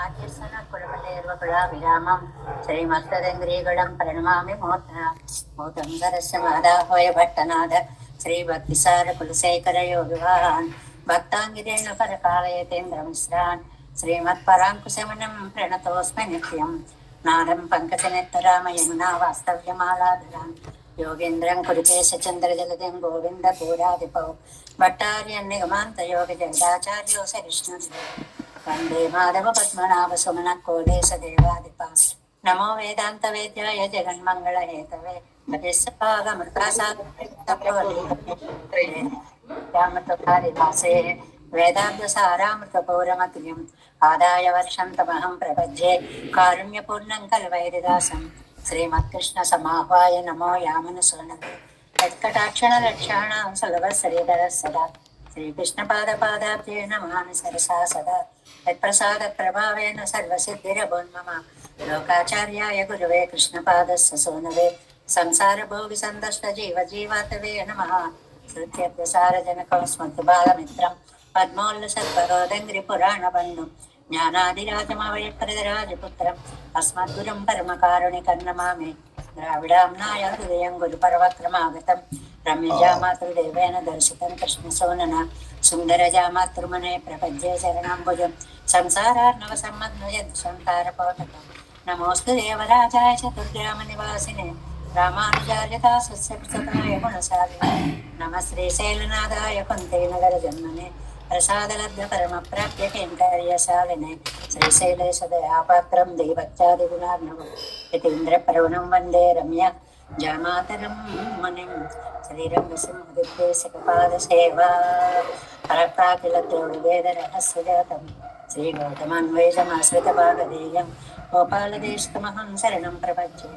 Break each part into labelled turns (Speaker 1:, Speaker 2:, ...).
Speaker 1: ఆర్యసన కులపలేర్వకులా విరామం శ్రీమత్తదేంద్రియగడం ప్రణమామి మోతంగరస్య మాదాహోయ భట్టనాథ శ్రీ భక్తిసార కులశేఖర యోగివాన్ భక్తాంగిరేణ పరకాలయతేంద్ర మిశ్రాన్ శ్రీమత్పరాంకుశమనం ప్రణతోస్మి నిత్యం నాదం పంకజనేత్తరామ యమునా వాస్తవ్యమాలాధరాన్ యోగేంద్రం కురుకేశ చంద్ర జగదం గోవింద పూరాధిపౌ భట్టార్య నిగమాంత యోగ జగదాచార్యో సరిష్ణు వందే మాధవ పద్మనాభ సుమన కోదేశ దేవాధిపా నమో వేదాంత వేద్యాయ జగన్మంగళ హేతవే రామృతకారిదాసే వేదాంత సారామృత పౌరమతుల్యం ఆదాయ వర్షం తమహం ప్రపద్యే కారుణ్యపూర్ణం కలవైరిదాసం శ్రీమత్కృష్ణ సమాహ్వాయ నమో యామన సోనతే యత్కటాక్షణ లక్ష్యాణం సులభశ్రీధర సదా శ్రీకృష్ణ పాదాబ్జే నమామి సరసా సదా యత్ప్రసాద ప్రభావేన సర్వసిద్ధిరభోన్మమ లోకాచార్యాయ గురవే కృష్ణపాదస్య సోనవే సంసార భోగి సందష్ట జీవ జీవాతవే నమః శృత్యప్రసార జనకం స్మృతి బాలమిత్రం పద్మోల్ల సద్భరోదంగ్రి పురాణ బంధం జ్ఞానాదిరాజమవయప్రదరాజపుత్రం అస్మద్గురుం పరమకారుణికం నమామి ద్రావిడాంనాయ హృదయం గురు పర్వక్రమాగతం రమ్యజామాతృదేవేన దర్శితం కృష్ణసోనన సుందరజామాతృమనే ప్రపద్యే శరణాంబుజం సంసారార్ణవ సమ్మగ్నయద్శంకారపోతకం నమోస్తు దేవరాజాయ చతుర్గ్రామ నివాసినే రామానుజార్యతాసుతాయ గుణశాలినే నమ శ్రీశైలనాథాయ కుంతే నగర జన్మనే ప్రసాదలబ్ధ పరమ ప్రాప్య కేంకర్యశాలినే శ్రీశైలేశ దయాపాత్రం దైవత్యాదిగుణార్ణవం యతీంద్ర ప్రవణం వందే రమ్య జామాతరం మునిం శ్రీరంగసింహదిద్దేశకపాద సేవా పరప్రాకిలద్రోడి వేద రహస్య జాతం శ్రీ గౌతమాన్వైషమాశ్రిత భాగధేయం గోపాలదేశమహం శరణం ప్రపంచే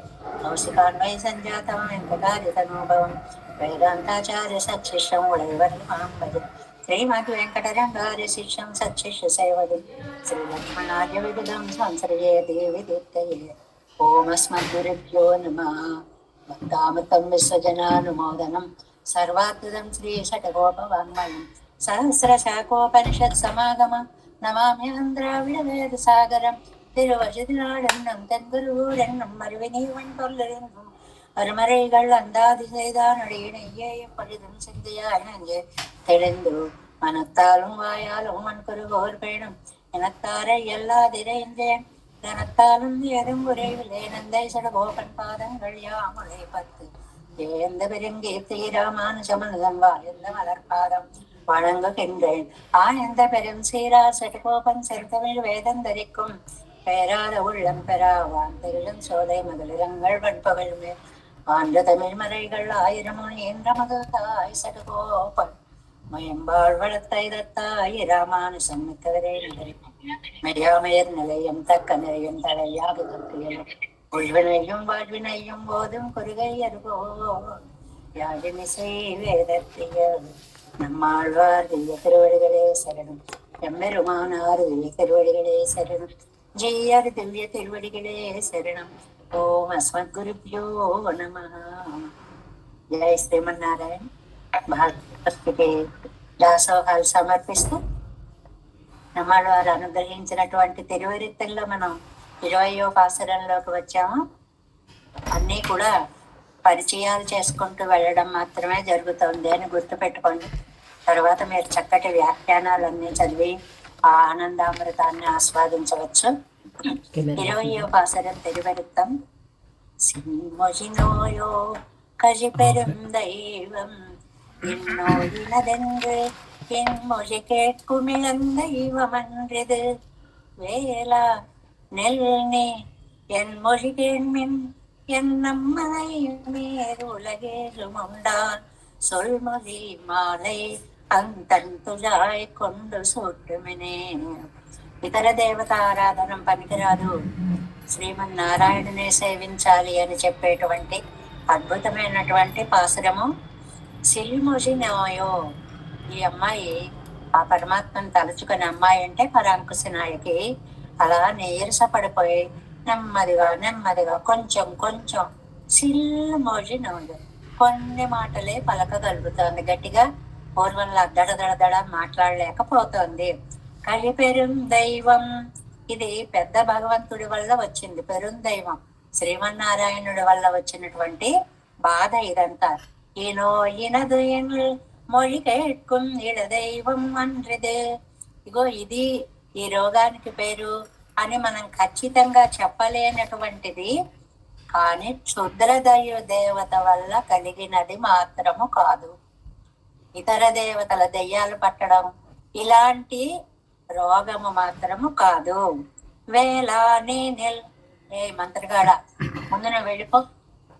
Speaker 1: కౌశికాన్వై సంజాతం వెంకటాదితనోభవం వేదాంతాచార్య సచ్చిష్యం ఉడైవర్మాం భజ శ్రీమద్ వెంకటరంగార్య శిష్యం సచ్చిష్య సేవది శ్రీ లక్ష్మణార్య వివిధం సంసర్యే దేవి దీప్తయే ఓమస్మద్గురుభ్యో నమః భక్తామృతం విశ్వజనానుమోదనం సర్వాద్భుతం శ్రీ షటగోపవాङ्మయం సహస్రశాఖోపనిషత్ సమాగమ నమామ్యహం ద్రావిడ వేద సాగరం திருவழுதினாடென்னும் தென்குருவூரென்னும் மறுவினீவன் கொல்லென்னும் அருமறைகள் அந்தாதி செய்தானடியினையே எப்பொழுதும் சிந்தையாய் நெஞ்சே தெளிந்து மனத்தாலும் வாயாலும் மண்குருவோர் பேணும் எனத்தாரை எல்லாதிரைந்தேன் தனத்தாலும் ஏதும் குறைவிலே நந்தை சடகோபன் பாதங்கள் யாமுலை பத்து ஏந்த பெருங்கீர்த்தி ராமானுஜமனுதம் வாழ்ந்த மலர்பாதம் வணங்குகின்றேன் ஆனந்த பெரும் சீரா சடகோபன் செருத்தமிழ் வேதந்தரிக்கும் பேராத உள்ளம் பெறாவான் திருளும் சோலை மகளிரங்கள் வன்பகழ்மே ஆண்டு தமிழ் மறைகள் ஆயிரமுன் என்ற மகள் தாய் சடகோபன் மயம்பாள் வளத்தை தத்தாய் ராமானுசம் மிக்கவரே மெய்யாமையர் நிலையம் தக்க நிறையும் தலையாக தப்பியலும் உள்வினையும் வாழ்வினையும் போதும் குறுகை அருகோ யாழிமிசை வேதத்திய நம்மாழ்வார் திவ்ய திருவடிகளே சரணம் எம்பெருமானார் திவ்ய திருவடிகளே சரணம் ஜெய்யார் திவ்ய திருவடிகளே శరణం ఓం అస్మద్గురుభ్యో నమః. జై శ్రీమన్నారాయణ. భాగవతానికి దాసోహాలు సమర్పిస్తూ నమ్మాడు వారు అనుగ్రహించినటువంటి తిరువరిత్తంలో మనం 20వ పాసురంలోకి వచ్చాము. అన్నీ కూడా పరిచయాలు చేసుకుంటూ వెళ్ళడం మాత్రమే జరుగుతుంది అని గుర్తుపెట్టుకోండి. తర్వాత మీరు చక్కటి వ్యాఖ్యానాలన్నీ చదివి ఆ ఆనందామృతాన్ని ఆస్వాదించవచ్చు. 20వ పాసురం తిరువరిత్తం. சிம்மொழிநோயோ கழி பெரும் தெய்வம் இன்னோயினதென்று என் மொழி கேட்கும் இளந்தெய்வமன்றது வேளா நெல் நீ என் மொழி கேள்மின் என் நம்மனை மேல் உலகேறும் உண்டான் சொல்மொழி மாலை అంతన్ తుజాయ్ కొండు సూట్టుమినే. ఇతర దేవత ఆరాధనం పనికిరాదు, శ్రీమన్నారాయణునే సేవించాలి అని చెప్పేటువంటి అద్భుతమైనటువంటి పాసురము. సిల్మొజినోయో, ఈ అమ్మాయి ఆ పరమాత్మను తలుచుకుని, అమ్మాయి అంటే పరాంకుశ నాయకి, అలా నీరస పడిపోయి నెమ్మదిగా నెమ్మదిగా కొంచెం కొంచెం సిల్మొజినోయో కొన్ని మాటలే పలకగలుగుతోంది. గట్టిగా పూర్వంలా దడదడదడ మాట్లాడలేకపోతోంది. కలిపెరుం దైవం, ఇది పెద్ద భగవంతుడి వల్ల వచ్చింది, పెరుందైవం శ్రీమన్నారాయణుడి వల్ల వచ్చినటువంటి బాధ ఇదంతా. ఈనో ఇనదు మொழி கேட்கும் ఇళదైవం అన్రిది. ఇగో ఇది ఈ రోగానికి పేరు అని మనం ఖచ్చితంగా చెప్పలేనటువంటిది. కానీ క్షుద్ర దేవత వల్ల కలిగినది మాత్రము కాదు. ఇతర దేవతల దెయ్యాలు పట్టడం ఇలాంటి రోగము మాత్రము కాదు. వేలాని నిల్ ఏ మంత్రగాడ ముందున వెళ్ళిపో.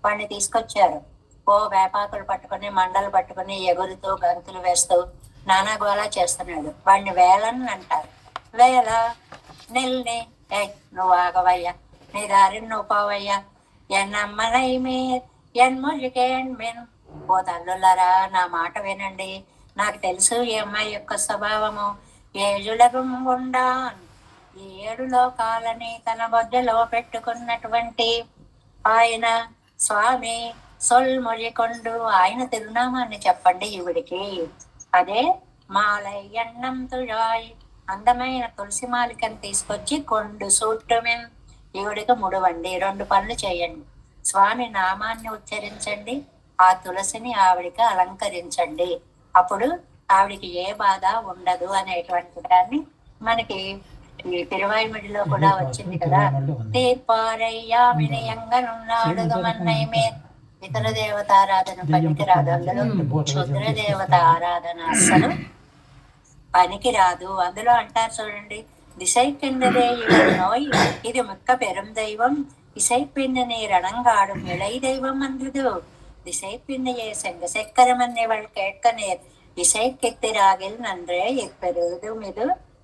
Speaker 1: వాడిని తీసుకొచ్చారు. ఓ వేపాకులు పట్టుకుని మండలు పట్టుకుని ఎగురుతూ గంతులు వేస్తూ నానా గోళా చేస్తున్నాడు. వాడిని వేలని అంటారు. వేల నిల్ని ఏ నువ్వు ఆగవయ్యా, నీ దారిని నువ్వు పోవయ్యా, ఎన్నమ్మనై మీర్ ఎన్మొழிకేన్ మెన్. ఓ తల్లులరా, నా మాట వినండి. నాకు తెలుసు ఈ అమ్మాయి యొక్క స్వభావము. ఏజులగం ఉండాన్, ఈ 7 లోకాలని తన బొజ్జలో పెట్టుకున్నటువంటి ఆయన స్వామి సొల్మొழிకొండు. ఆయన తిరునామాన్ని చెప్పండి ఈవిడికి. అదే మాలయ్యన్నం తుళాయి, అందమైన తులసి మాలికను తీసుకొచ్చి కొండు సూట్టుమెన్, ఈవిడికి ముడవండి. 2 పనులు చేయండి. స్వామి నామాన్ని ఉచ్చరించండి, ఆ తులసిని ఆవిడికి అలంకరించండి. అప్పుడు ఆవిడికి ఏ బాధ ఉండదు అనేటువంటి దాన్ని మనకి ఈ తిరువాయిమిడిలో కూడా వచ్చింది కదా. తీర్పారయ్యా వినయంగానున్నాడు మన్నైమే. ఇతర దేవతారాధన పనికి రాదు. అందులో క్షుద్ర దేవత ఆరాధన అస్సలు పనికి రాదు. అందులో అంటారు చూడండి, దిశై కిందదే ఇవల్ నోయ్, ఇది మిక్క పెరం దైవం, ఇసై పిన్ననే రణంగాడు ఇళై దైవం అంద్రదు, திசை பின்னையே செங்க செக்கரமன்னைவள் கேட்க நேர் இசை కెత్తిరాగిల్ నండ్రే ఎప్పెరుదు మీద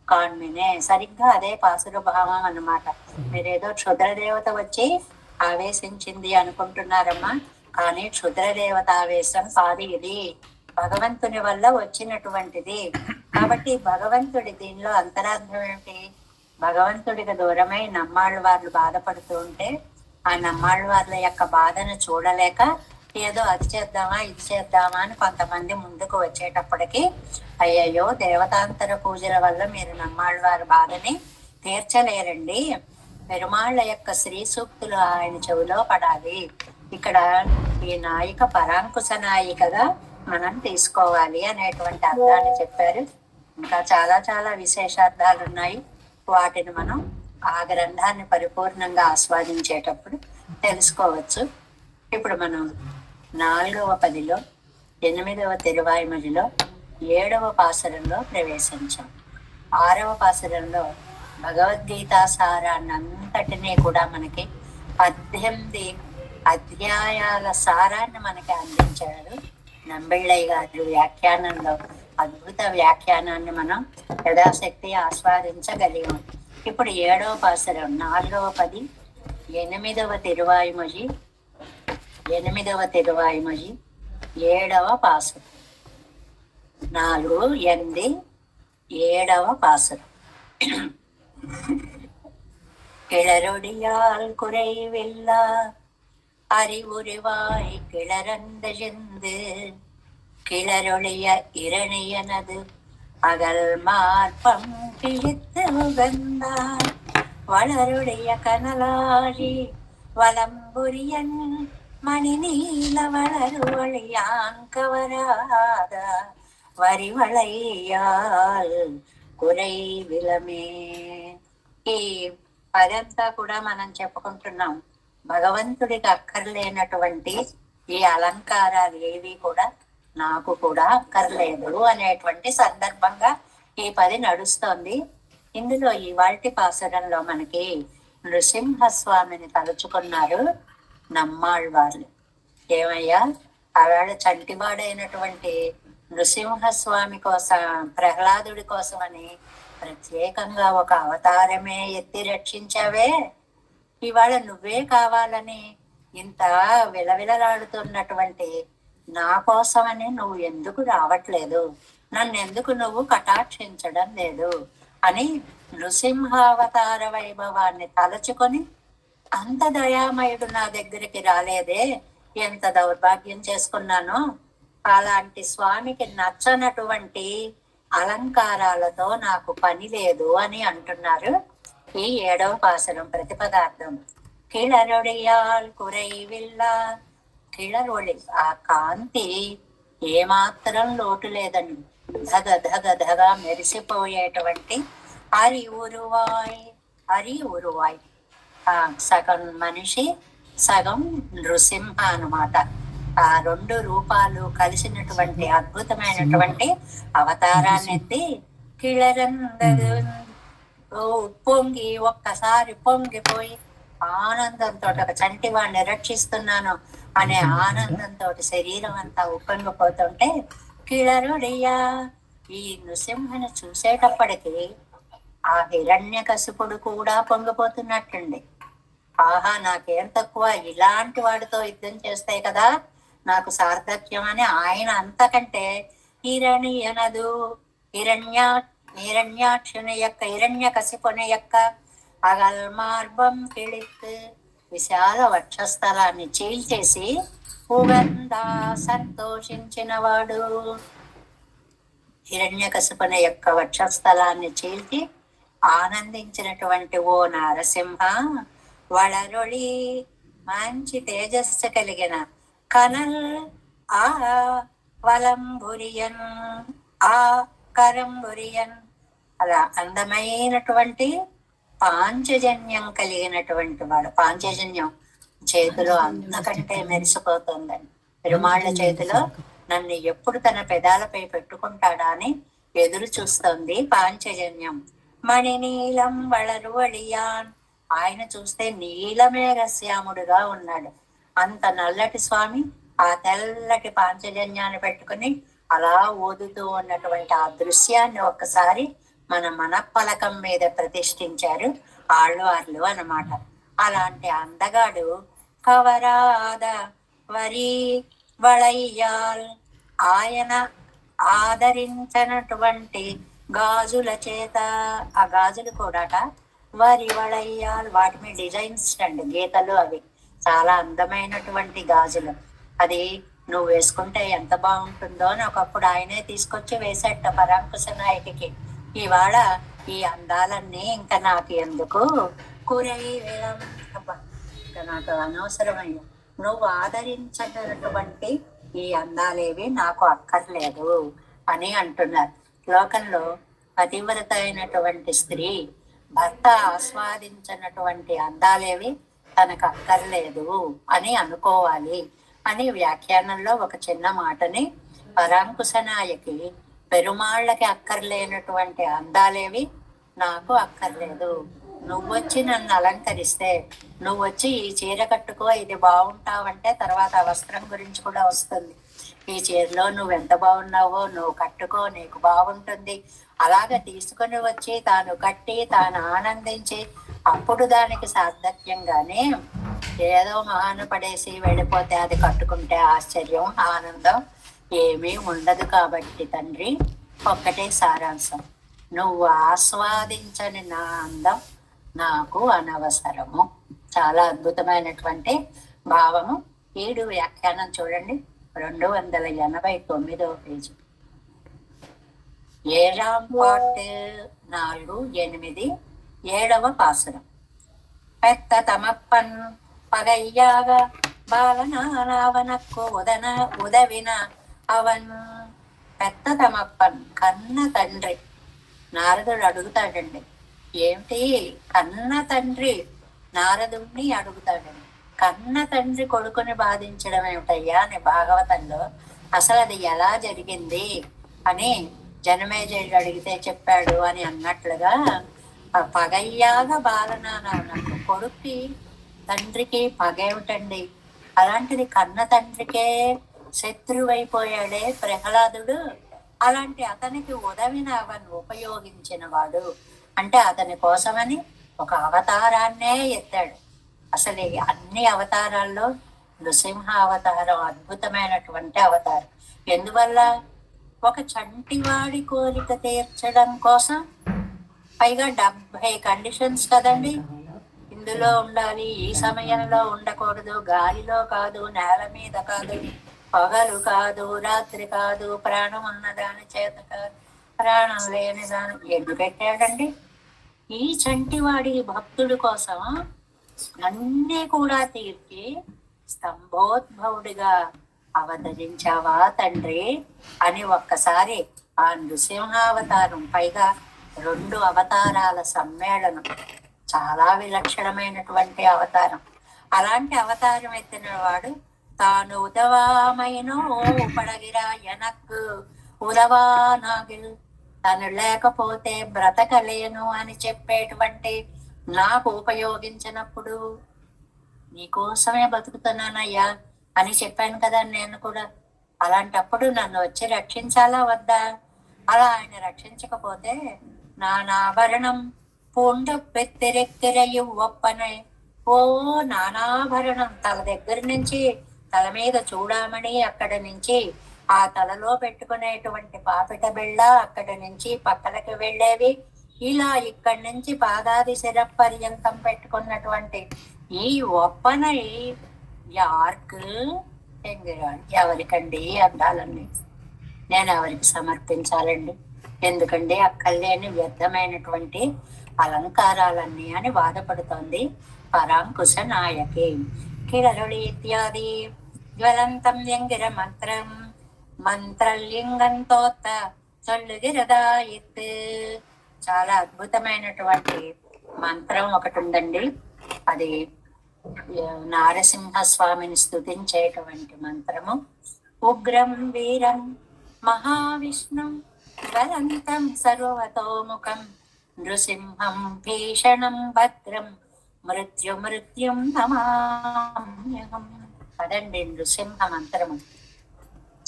Speaker 1: కాన్మినే. సరిగ్గా అదే పాసుర భావం అన్నమాట. మీరేదో క్షుద్ర దేవత వచ్చి ఆవేశించింది అనుకుంటున్నారమ్మా, కానీ క్షుద్ర దేవత ఆవేశం కాదు, ఇది భగవంతుని వల్ల వచ్చినటువంటిది. కాబట్టి భగవంతుడి దీనిలో అంతరార్థం ఏమిటి? భగవంతుడికి దూరమై నమ్మాళ్ళ వాళ్ళు బాధపడుతూ ఉంటే ఆ నమ్మాళ్ళ వాళ్ళ యొక్క బాధను చూడలేక ఏదో అది చేద్దామా ఇది చేద్దామా అని కొంతమంది ముందుకు వచ్చేటప్పటికి, అయ్యయ్యో దేవతాంతర పూజల వల్ల మీరు నమ్మాళ్ళ వారి బాధని తీర్చలేరండి, పెరుమాళ్ళ యొక్క శ్రీ సూక్తులు ఆయన చెవిలో పడాలి. ఇక్కడ ఈ నాయిక పరాంకుశ నాయికగా మనం తీసుకోవాలి అనేటువంటి అర్థాన్ని చెప్పారు. ఇంకా చాలా చాలా విశేషార్థాలు ఉన్నాయి. వాటిని మనం ఆ గ్రంథాన్ని పరిపూర్ణంగా ఆస్వాదించేటప్పుడు తెలుసుకోవచ్చు. ఇప్పుడు మనం 4వ పదిలో 8వ తిరువాయిమడిలో 7వ పాసురంలో ప్రవేశించాం. 6వ పాసురంలో భగవద్గీత సారాన్నంతటినీ కూడా మనకి 18 అధ్యాయాల సారాన్ని మనకి అందించాడు నంబిళ్ళయ్య గారు వ్యాఖ్యానంలో. అద్భుత వ్యాఖ్యానాన్ని మనం యథాశక్తి ఆస్వాదించగలిగాం. ఇప్పుడు 7వ పాసురం 4వ పది 8వ తిరువాయిమడి 8వ తిరువాయిమడి 7వ పాసురం 4, 8, 7వ పాసురం. கிளரொடியால் குறைவில்லா அறிவுரிவாய் கிளரந்தெழுந்து கிளரொளிய இரணியனது அகல் மார்பம் கிழித்து உகந்தார் வளருடைய கனலாழி வலம்புரியன் மணி நீல வளருவழியான் கவராத వరివళయ్యాల్ కురై విలమే. ఈ పదంతా కూడా మనం చెప్పుకుంటున్నాం. భగవంతుడికి అక్కర్లేనటువంటి ఈ అలంకారాలు ఏవి కూడా నాకు కూడా అక్కర్లేదు అనేటువంటి సందర్భంగా ఈ 10 నడుస్తోంది. ఇందులో ఇవాల్టి పాసురంలో మనకి నృసింహస్వామిని తలుచుకున్నారు నమ్మాళ్ళవాళ్ళు. ఏమయ్యా, ఆవిడ చంటివాడైనటువంటి నృసింహస్వామి కోసం, ప్రహ్లాదుడి కోసమని ప్రత్యేకంగా ఒక అవతారమే ఎత్తి రక్షించావే, ఇవాళ నువ్వే కావాలని ఇంత విలవిలలాడుతున్నటువంటి నా కోసమని నువ్వు ఎందుకు రావట్లేదు, నన్ను ఎందుకు నువ్వు కటాక్షించడం లేదు అని నృసింహావతార వైభవాన్ని తలుచుకొని, అంత దయామయుడు నా దగ్గరికి రాలేదే, ఎంత దౌర్భాగ్యం చేసుకున్నానో, అలాంటి స్వామికి నచ్చనటువంటి అలంకారాలతో నాకు పని లేదు అని అంటున్నారు. ఈ 7వ పాసురం ప్రతిపదార్థం. కిళరొడియాల్ కురైవిల్లా. కిళరొడి ఆ కాంతి ఏమాత్రం లోటు లేదండి. ధగ ధగ ధగ మెరిసిపోయేటువంటి అరి ఉరువాయ్. అరి ఉరువాయ్ సగం మనిషి సగం నృసింహ అన్నమాట. ఆ 2 రూపాలు కలిసినటువంటి అద్భుతమైనటువంటి అవతారాన్ని ఎత్తి కిళరందరు పొంగి ఒక్కసారి పొంగిపోయి ఆనందంతో ఒక చంటి వాడిని రక్షిస్తున్నాను అనే ఆనందంతో శరీరం అంతా ఉప్పొంగిపోతుంటే కిళరుడియా ఈ నృసింహని చూసేటప్పటికి ఆ హిరణ్యకశిపుడు కూడా పొంగిపోతున్నట్టుండి. ఆహా, నాకేం తక్కువ, ఇలాంటి వాడితో యుద్ధం చేస్తాయి కదా నాకు సార్థక్యం అని ఆయన అంతకంటే హిరణ్యనదు హిరణ్యాక్షుని యొక్క హిరణ్యకశిపుని యొక్క అగల్మార్భం కిళిత్ విశాల వక్షస్థలాన్ని చీల్చేసి ఉగందా సంతోషించిన వాడు. హిరణ్యకశిపుని యొక్క వక్షస్థలాన్ని చీల్చి ఆనందించినటువంటి ఓ నరసింహ, వళరొళి మంచి తేజస్సు కలిగిన కనల్ ఆ వలంబురియన్ ఆ కరంబురియన్ అలా అందమైనటువంటి పాంచజన్యం కలిగినటువంటి వాడు. పాంచజన్యం చేతిలో అంతకంటే మెరిసిపోతుందండి. పెరుమాళ్ల చేతిలో నన్ను ఎప్పుడు తన పెదాలపై పెట్టుకుంటాడా అని ఎదురు చూస్తోంది పాంచజన్యం. మణినీలం వళరువళియాన్ ఆయన చూస్తే నీలమేఘశ్యాముడుగా ఉన్నాడు. అంత నల్లటి స్వామి ఆ తెల్లటి పాంచజన్యాన్ని పెట్టుకుని అలా ఓదుతూ ఉన్నటువంటి ఆ దృశ్యాన్ని ఒక్కసారి మన మనపలకం మీద ప్రతిష్ఠించారు ఆళ్వార్లు అన్నమాట. అలాంటి అందగాడు కవరాద వరి వళయ్యాల్ ఆయన ఆదరించినటువంటి గాజుల చేత, ఆ గాజులు కూడాట వరి వళయ్యాల్ వాటి మీద డిజైన్స్ అండి, గీతలు. అవి చాలా అందమైనటువంటి గాజులు. అది నువ్వు వేసుకుంటే ఎంత బాగుంటుందో అని ఒకప్పుడు ఆయనే తీసుకొచ్చి వేసేట పరాంకుశ నాయకికి. ఇవాళ ఈ అందాలన్నీ ఇంకా నాకు ఎందుకు కూరై వేళం, ఇంకా నాకు అనవసరమయ్యా, నువ్వు ఆదరించినటువంటి ఈ అందాలేవి నాకు అక్కర్లేదు అని అంటున్నారు. లోకంలో పతివ్రత అయినటువంటి స్త్రీ భర్త ఆస్వాదించినటువంటి అందాలేవి తనకు అక్కర్లేదు అని అనుకోవాలి అని వ్యాఖ్యానంలో ఒక చిన్న మాటని పరాంకుశ నాయకి పెరుమాళ్ళకి అక్కర్లేనటువంటి అందాలేవి నాకు అక్కర్లేదు, నువ్వొచ్చి నన్ను అలంకరిస్తే, నువ్వొచ్చి ఈ చీర కట్టుకో ఇది బాగుంటావంటే తర్వాత ఆ వస్త్రం గురించి కూడా వస్తుంది. ఈ చీరలో నువ్వు ఎంత బాగున్నావో నువ్వు కట్టుకో నీకు బాగుంటుంది, అలాగ తీసుకొని వచ్చి తాను కట్టి తాను ఆనందించి అప్పుడు దానికి సార్థక్యంగానే ఏదో మహాన పడేసి వెళ్ళిపోతే అది కట్టుకుంటే ఆశ్చర్యం ఆనందం ఏమీ ఉండదు. కాబట్టి తండ్రి ఒక్కటే సారాంశం, నువ్వు ఆస్వాదించని నా అందం నాకు అనవసరము. చాలా అద్భుతమైనటువంటి భావము. 7 వ్యాఖ్యానం చూడండి, 289వ పేజీ. 7ాம் பாட்டு 4, 8, 7వ పాసురం. పెత్త తమప్పన్ పగయ్యాగ బాలనావనక్కు ఉదవిన అవన్. పెత్త తమప్పన్ కన్న తండ్రి. నారదుడు అడుగుతాడండి, ఏమిటి కన్న తండ్రి నారదుడిని అడుగుతాడండి, కన్న తండ్రి కొడుకుని బాధించడం ఏమిటయ్యా అని భాగవతంలో అసలు అది ఎలా జరిగింది అని జనమేజయుడు అడిగితే చెప్పాడు అని అన్నట్లుగా పగయ్యాగా బాలనాన్నకు కొడుక్కి తండ్రికి పగ ఏమిటండి? అలాంటిది కన్న తండ్రికే శత్రువైపోయాడే ప్రహ్లాదుడు. అలాంటి అతనికి ఉదవిన అవన్ ఉపయోగించిన వాడు అంటే అతని కోసమని ఒక అవతారాన్నే ఎత్తాడు. అసలు అన్ని అవతారాల్లో నృసింహ అవతారం అద్భుతమైనటువంటి అవతారం. ఎందువల్ల? ఒక చంటివాడి కోరిక తీర్చడం కోసం. పైగా 70 కండిషన్స్ కదండి. ఇందులో ఉండాలి, ఈ సమయంలో ఉండకూడదు, గాలిలో కాదు, నేల మీద కాదు, పగలు కాదు, రాత్రి కాదు, ప్రాణం ఉన్నదాని చేత కాదు, ప్రాణం లేని దాని ఎందుకు పెట్టాడండి? ఈ చంటివాడి భక్తుడి కోసం అన్నీ కూడా తీర్చి స్తంభోద్భవుడిగా అవతరించావా తండ్రి అని ఒక్కసారి ఆ నృసింహావతారం, పైగా 2 అవతారాల సమ్మేళనం, చాలా విలక్షణమైనటువంటి అవతారం. అలాంటి అవతారం ఎత్తిన వాడు తాను ఉదవామైనో పడగిరా ఎనక్కు ఉదవా నాగిల్, తను లేకపోతే బ్రతకలేను అని చెప్పేటువంటి నాకు ఉపయోగించినప్పుడు నీకోసమే బతుకుతున్నానయ్యా అని చెప్పాను కదా నేను కూడా. అలాంటప్పుడు నన్ను వచ్చి రక్షించాలా వద్దా? అలా ఆయన రక్షించకపోతే నానాభరణం పూండ పెత్తెరెక్కెరయ్యి ఒప్పనే, ఓ నానాభరణం, తల దగ్గర నుంచి తల మీద చూడమని, అక్కడి నుంచి ఆ తలలో పెట్టుకునేటువంటి పాపిట బిళ్ళ, అక్కడి నుంచి పక్కలకి వెళ్ళేవి, ఇలా ఇక్కడి నుంచి పాదాది శిర పర్యంతం పెట్టుకున్నటువంటి ఈ ఒప్పనై యార్క్ ఎవరికండి అందాలండి? నేను ఎవరికి సమర్పించాలండి? ఎందుకండి అక్కర్లేని వ్యర్థమైనటువంటి అలంకారాలన్నీ అని బాధపడుతోంది పరాంకుశ నాయకి. కిళరుడి ఇత్యాది జ్వలంతం వ్యంగిర మంత్రం మంత్రలింగంతోత్త చొల్లుగిరదాయిత్. చాలా అద్భుతమైనటువంటి మంత్రం ఒకటి ఉందండి. అది నారసింహస్వామిని స్తుతించేటువంటి మంత్రము. ఉగ్రం వీరం మహావిష్ణుం జ్వలంతం సర్వతోముఖం నృసింహం భీషణం భద్రం మృత్యుం నమామ్యహం. అదండి నృసింహ మంత్రము.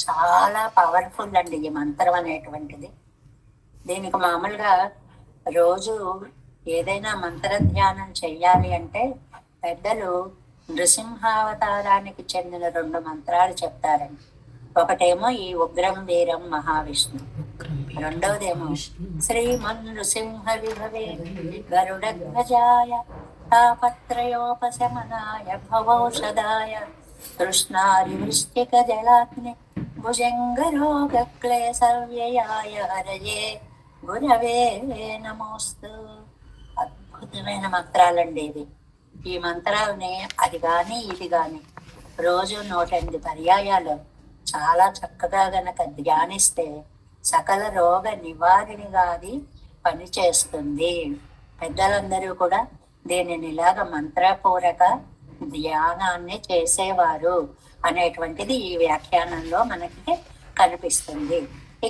Speaker 1: చాలా పవర్ఫుల్ అండి ఈ మంత్రం అనేటువంటిది. దీనికి మామూలుగా రోజు ఏదైనా మంత్ర ధ్యానం చెయ్యాలి అంటే పెద్దలు నృసింహావతారానికి చెందిన 2 మంత్రాలు చెప్తారండి. ఒకటేమో ఈ ఉగ్రం వీరం మహావిష్ణు, రెండోదేమో శ్రీమన్ నృసింహ విభవే గరుడధ్వజాయ తాపత్రయోపశమనాయ భవౌషధాయ తృష్ణారివృష్టిక జలాగ్ని భుజంగరోగ క్లేశవ్యయాయ హరయే గురవే నమోస్తు. అద్భుతమైన మంత్రాలండి ఇవి. ఈ మంత్రాలని అది గాని ఇది గాని రోజు 108 పర్యాయాలు చాలా చక్కగా గనక ధ్యానిస్తే సకల రోగ నివారణగా అది పనిచేస్తుంది. పెద్దలందరూ కూడా దీనిని ఇలాగ మంత్రపూరక ధ్యానాన్ని చేసేవారు అనేటువంటిది ఈ వ్యాఖ్యానంలో మనకి కనిపిస్తుంది.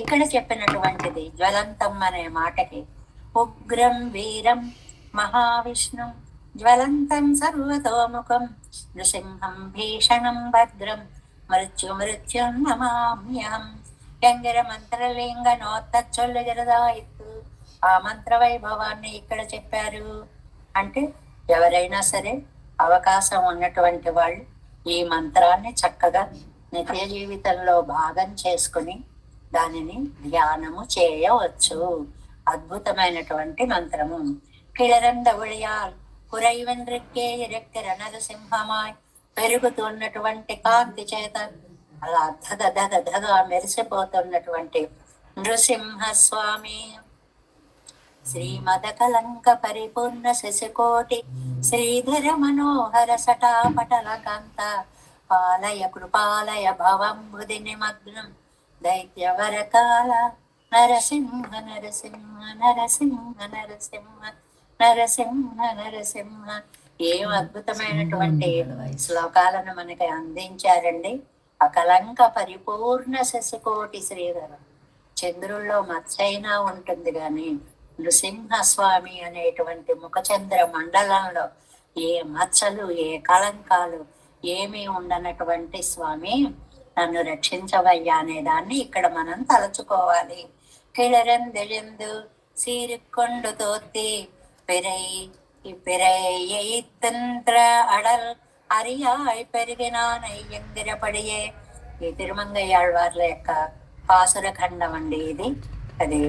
Speaker 1: ఇక్కడ చెప్పినటువంటిది జ్వలంతం అనే మాటకి ఉగ్రం వీరం మహావిష్ణుం జ్వలంతం సర్వతోముఖం నృసింహం భీషణం భద్రం మృత్యుం నమామ్యహం. వ్యంగిర మంత్రలింగ నోత్తొల్లుగిరదాయిత్తు. ఆ మంత్ర వైభవాన్ని ఇక్కడ చెప్పారు. అంటే ఎవరైనా సరే అవకాశం ఉన్నటువంటి వాళ్ళు ఈ మంత్రాన్ని చక్కగా నిత్య జీవితంలో భాగం చేసుకుని దానిని ధ్యానము చేయవచ్చు. అద్భుతమైనటువంటి మంత్రము. కిళరంద ఒళియాల్ కురైవెంద్రిక్కే ఇరెక్కిర నరసింహమాయ్, పెరుగుతున్నటువంటి కాంతి చేత అలా ధగ మెరిసిపోతున్నటువంటి నృసింహస్వామి. శ్రీమదకలంక పరిపూర్ణ శశికోటి శ్రీధర మనోహర సటాపటల కాంత పాలయ కృపాలయ భవం బుధి నిమగ్నం దైత్యవరకాల నరసింహ నరసింహ నరసింహ నరసింహ నరసింహ నరసింహ. ఏం అద్భుతమైనటువంటి శ్లోకాలను మనకి అందించారండి. అకలంక పరిపూర్ణ శశికోటి శ్రీధర. చంద్రుల్లో మచ్చైనా ఉంటుంది గాని నృసింహస్వామి అనేటువంటి ముఖచంద్ర మండలంలో ఏ మచ్చలు ఏ కళంకాలు ఏమీ ఉండనటువంటి స్వామి నన్ను రక్షించవయ్యా అనే దాన్ని ఇక్కడ మనం తలుచుకోవాలి. కిళరెందెళెందు సీరికొండు తోత్తి పిరై పిరయ్యంత్ర అడల్ అరియాయ్ పెరిగినానై ఎంగిరపడియే. ఈ తిరుమంగయ్యాళ్వార్ల యొక్క పాసుర ఖండం అండి ఇది. అది